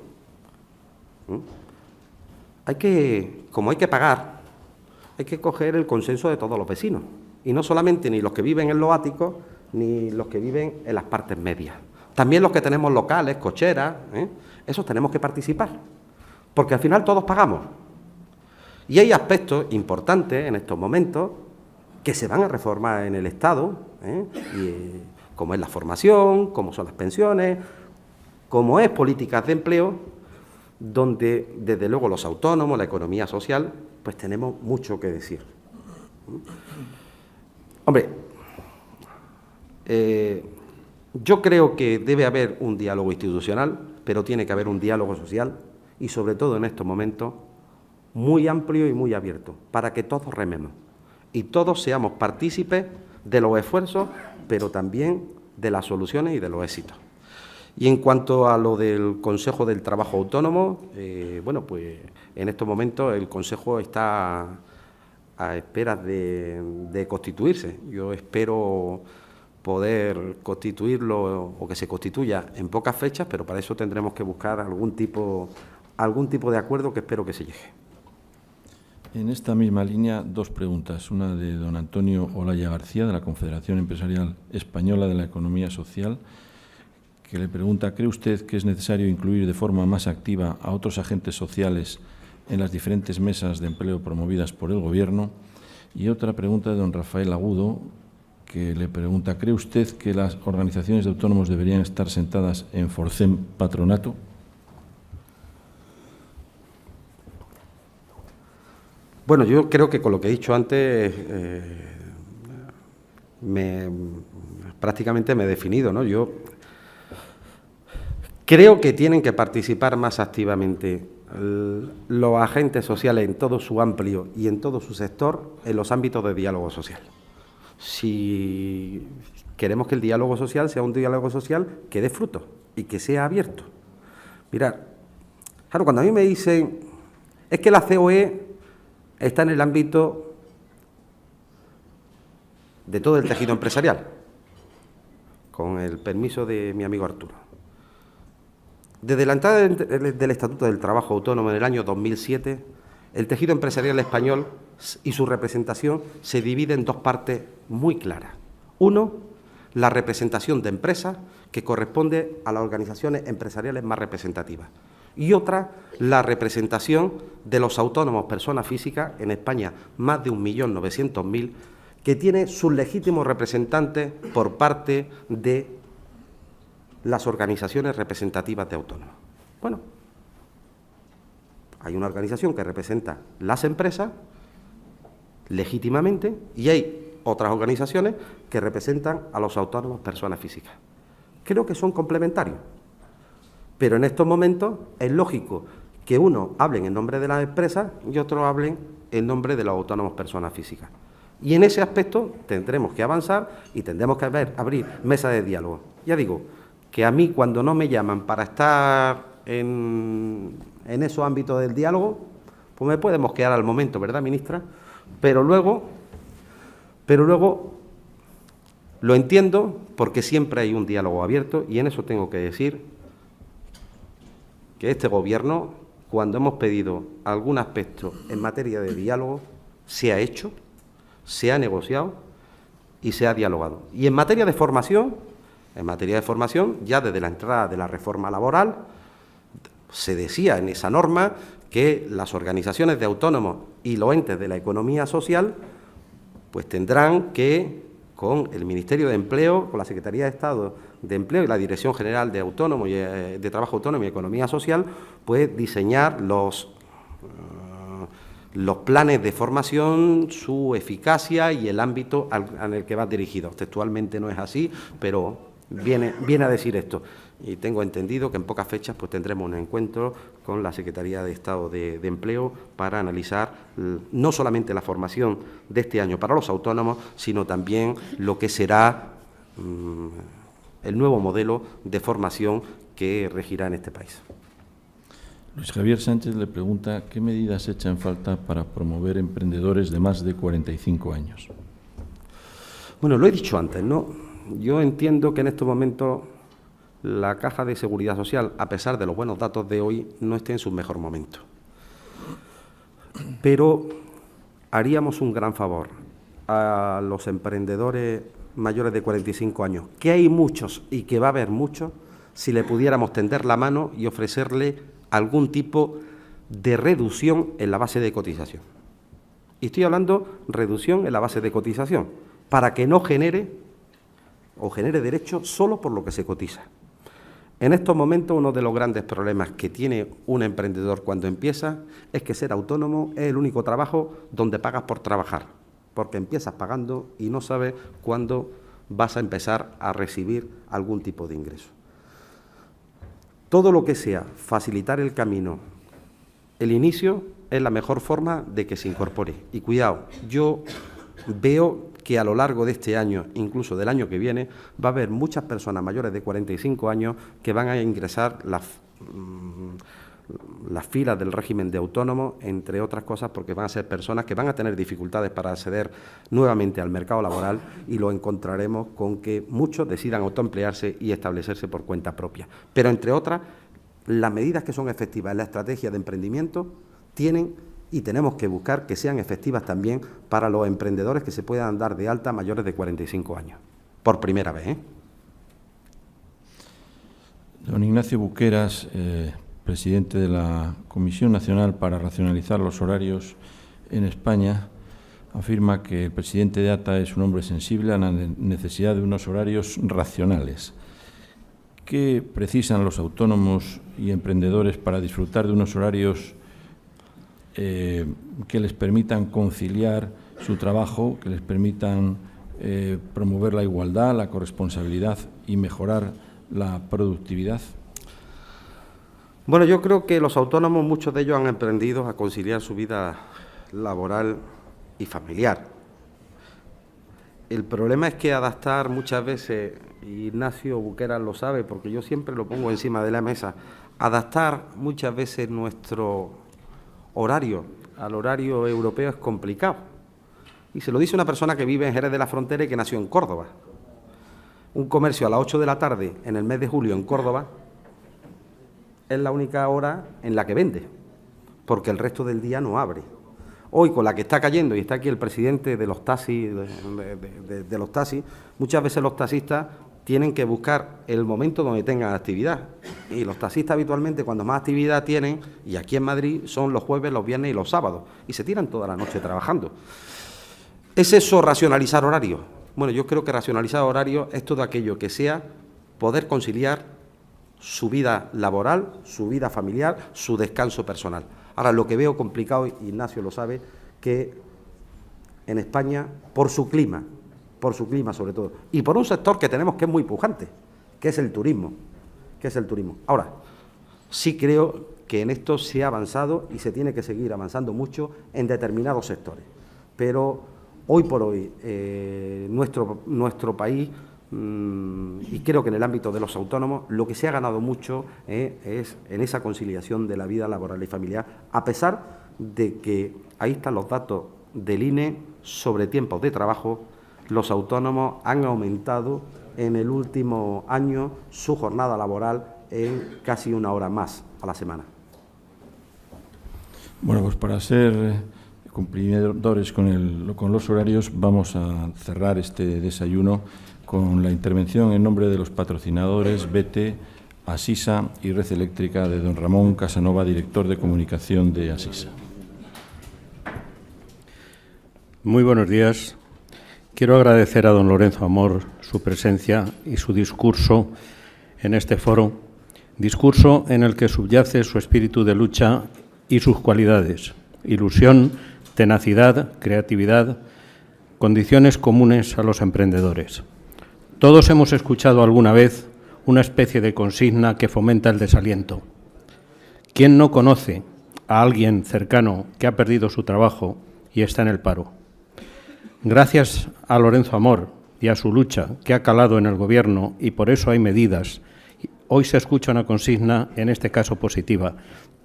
como hay que pagar, hay que coger el consenso de todos los vecinos. Y no solamente ni los que viven en los áticos, ni los que viven en las partes medias. También los que tenemos locales, cocheras, esos tenemos que participar, porque al final todos pagamos. Y hay aspectos importantes en estos momentos que se van a reformar en el Estado, como es la formación, como son las pensiones, como es políticas de empleo, donde desde luego los autónomos, la economía social, pues tenemos mucho que decir. Hombre, yo creo que debe haber un diálogo institucional, pero tiene que haber un diálogo social y sobre todo en estos momentos muy amplio y muy abierto, para que todos rememos y todos seamos partícipes de los esfuerzos, pero también de las soluciones y de los éxitos. Y en cuanto a lo del Consejo del Trabajo Autónomo, bueno, pues en estos momentos el Consejo está a esperas de constituirse. Yo espero poder constituirlo o que se constituya en pocas fechas, pero para eso tendremos que buscar algún tipo de acuerdo que espero que se llegue. En esta misma línea, dos preguntas. Una de don Antonio Olaya García, de la Confederación Empresarial Española de la Economía Social, que le pregunta, ¿cree usted que es necesario incluir de forma más activa a otros agentes sociales en las diferentes mesas de empleo promovidas por el Gobierno? Y otra pregunta de don Rafael Agudo, que le pregunta, ¿cree usted que las organizaciones de autónomos deberían estar sentadas en Forcem Patronato? Bueno, yo creo que con lo que he dicho antes prácticamente me he definido, ¿no? Yo creo que tienen que participar más activamente los agentes sociales en todo su amplio y en todo su sector en los ámbitos de diálogo social. Si queremos que el diálogo social sea un diálogo social que dé fruto y que sea abierto. Mirad, claro, cuando a mí me dicen, es que la COE está en el ámbito de todo el tejido empresarial, con el permiso de mi amigo Arturo. Desde la entrada del Estatuto del Trabajo Autónomo en el año 2007, el tejido empresarial español y su representación se divide en dos partes muy claras. Uno, la representación de empresas, que corresponde a las organizaciones empresariales más representativas. Y otra, la representación de los autónomos, personas físicas, en España más de 1.900.000, que tiene sus legítimos representantes por parte de las organizaciones representativas de autónomos. Bueno, Hay una organización que representa las empresas legítimamente y hay otras organizaciones que representan a los autónomos, personas físicas. Creo que son complementarios, pero en estos momentos es lógico que uno hablen en nombre de las empresas y otros hablen en nombre de los autónomos, personas físicas. Y en ese aspecto tendremos que avanzar y tendremos que abrir mesas de diálogo. Ya digo, que a mí cuando no me llaman para estar en esos ámbitos del diálogo, pues me puede mosquear al momento, ¿verdad, ministra? Pero luego lo entiendo porque siempre hay un diálogo abierto y en eso tengo que decir que este Gobierno, cuando hemos pedido algún aspecto en materia de diálogo, se ha hecho, se ha negociado y se ha dialogado. Y en materia de formación, ya desde la entrada de la reforma laboral, se decía en esa norma que las organizaciones de autónomos y los entes de la economía social pues tendrán que, con el Ministerio de Empleo, con la Secretaría de Estado de Empleo y la Dirección General de Autónomos y de Trabajo Autónomo y Economía Social, pues diseñar los planes de formación, su eficacia y el ámbito en el que va dirigido. Textualmente no es así, pero viene a decir esto. Y tengo entendido que en pocas fechas pues tendremos un encuentro con la Secretaría de Estado de Empleo para analizar no solamente la formación de este año para los autónomos, sino también lo que será el nuevo modelo de formación que regirá en este país. Luis Javier Sánchez le pregunta qué medidas echan falta para promover emprendedores de más de 45 años. Bueno, lo he dicho antes, ¿no? Yo entiendo que en estos momentos la Caja de Seguridad Social, a pesar de los buenos datos de hoy, no esté en su mejor momento. Pero haríamos un gran favor a los emprendedores mayores de 45 años, que hay muchos y que va a haber muchos, si le pudiéramos tender la mano y ofrecerle algún tipo de reducción en la base de cotización. Y estoy hablando reducción en la base de cotización, para que no genere derecho solo por lo que se cotiza. En estos momentos uno de los grandes problemas que tiene un emprendedor cuando empieza es que ser autónomo es el único trabajo donde pagas por trabajar, porque empiezas pagando y no sabes cuándo vas a empezar a recibir algún tipo de ingreso. Todo lo que sea facilitar el camino, el inicio, es la mejor forma de que se incorpore. Y cuidado, yo veo que a lo largo de este año, incluso del año que viene, va a haber muchas personas mayores de 45 años que van a ingresar las filas del régimen de autónomos, entre otras cosas porque van a ser personas que van a tener dificultades para acceder nuevamente al mercado laboral y lo encontraremos con que muchos decidan autoemplearse y establecerse por cuenta propia. Pero, entre otras, las medidas que son efectivas en la estrategia de emprendimiento tienen y tenemos que buscar que sean efectivas también para los emprendedores que se puedan dar de alta mayores de 45 años, por primera vez. Don Ignacio Buqueras, presidente de la Comisión Nacional para Racionalizar los Horarios en España, afirma que el presidente de ATA es un hombre sensible a la necesidad de unos horarios racionales. ¿Qué precisan los autónomos y emprendedores para disfrutar de unos horarios que les permitan conciliar su trabajo, que les permitan promover la igualdad, la corresponsabilidad y mejorar la productividad? Bueno, yo creo que los autónomos, muchos de ellos han aprendido a conciliar su vida laboral y familiar. El problema es que adaptar muchas veces, y Ignacio Buqueras lo sabe porque yo siempre lo pongo encima de la mesa, adaptar muchas veces nuestro horario al horario europeo es complicado. Y se lo dice una persona que vive en Jerez de la Frontera y que nació en Córdoba. Un comercio a las 8 de la tarde en el mes de julio en Córdoba es la única hora en la que vende, porque el resto del día no abre. Hoy, con la que está cayendo, y está aquí el presidente de los taxis, de los taxis, muchas veces los taxistas tienen que buscar el momento donde tengan actividad. Y los taxistas habitualmente, cuando más actividad tienen, y aquí en Madrid, son los jueves, los viernes y los sábados, y se tiran toda la noche trabajando. ¿Es eso racionalizar horarios? Bueno, yo creo que racionalizar horarios es todo aquello que sea poder conciliar su vida laboral, su vida familiar, su descanso personal. Ahora, lo que veo complicado, Ignacio lo sabe, que en España, por su clima sobre todo, y por un sector que tenemos que es muy pujante, que es el turismo. Ahora, sí creo que en esto se ha avanzado y se tiene que seguir avanzando mucho en determinados sectores. Pero hoy por hoy nuestro país, y creo que en el ámbito de los autónomos, lo que se ha ganado mucho es en esa conciliación de la vida laboral y familiar, a pesar de que ahí están los datos del INE sobre tiempos de trabajo. Los autónomos han aumentado en el último año su jornada laboral en casi 1 hora más a la semana. Bueno, pues para ser cumplidores con los horarios, vamos a cerrar este desayuno con la intervención en nombre de los patrocinadores BT, Asisa y Red Eléctrica de don Ramón Casanova, director de comunicación de Asisa. Muy buenos días. Quiero agradecer a don Lorenzo Amor su presencia y su discurso en este foro, discurso en el que subyace su espíritu de lucha y sus cualidades: ilusión, tenacidad, creatividad, condiciones comunes a los emprendedores. Todos hemos escuchado alguna vez una especie de consigna que fomenta el desaliento. ¿Quién no conoce a alguien cercano que ha perdido su trabajo y está en el paro? Gracias a Lorenzo Amor y a su lucha, que ha calado en el Gobierno, y por eso hay medidas, hoy se escucha una consigna, en este caso positiva.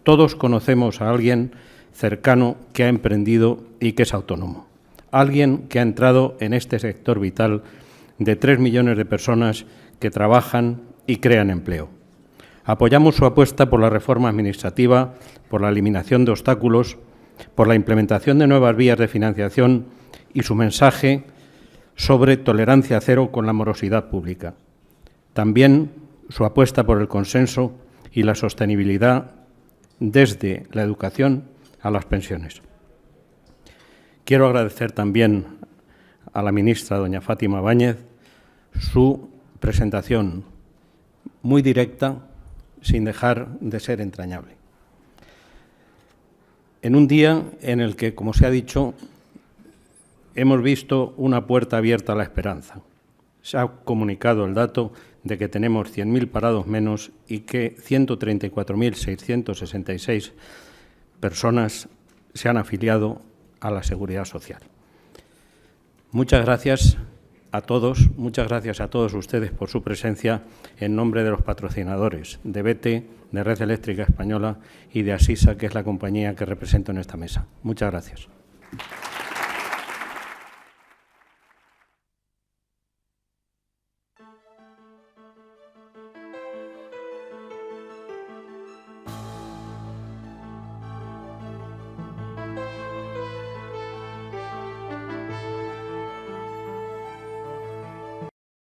Todos conocemos a alguien cercano que ha emprendido y que es autónomo. Alguien que ha entrado en este sector vital de 3 millones de personas que trabajan y crean empleo. Apoyamos su apuesta por la reforma administrativa, por la eliminación de obstáculos, por la implementación de nuevas vías de financiación y su mensaje sobre tolerancia cero con la morosidad pública. También su apuesta por el consenso y la sostenibilidad desde la educación a las pensiones. Quiero agradecer también a la ministra, doña Fátima Báñez, su presentación muy directa, sin dejar de ser entrañable. En un día en el que, como se ha dicho, hemos visto una puerta abierta a la esperanza. Se ha comunicado el dato de que tenemos 100.000 parados menos y que 134.666 personas se han afiliado a la Seguridad Social. Muchas gracias a todos, muchas gracias a todos ustedes por su presencia en nombre de los patrocinadores de BT, de Red Eléctrica Española y de Asisa, que es la compañía que represento en esta mesa. Muchas gracias.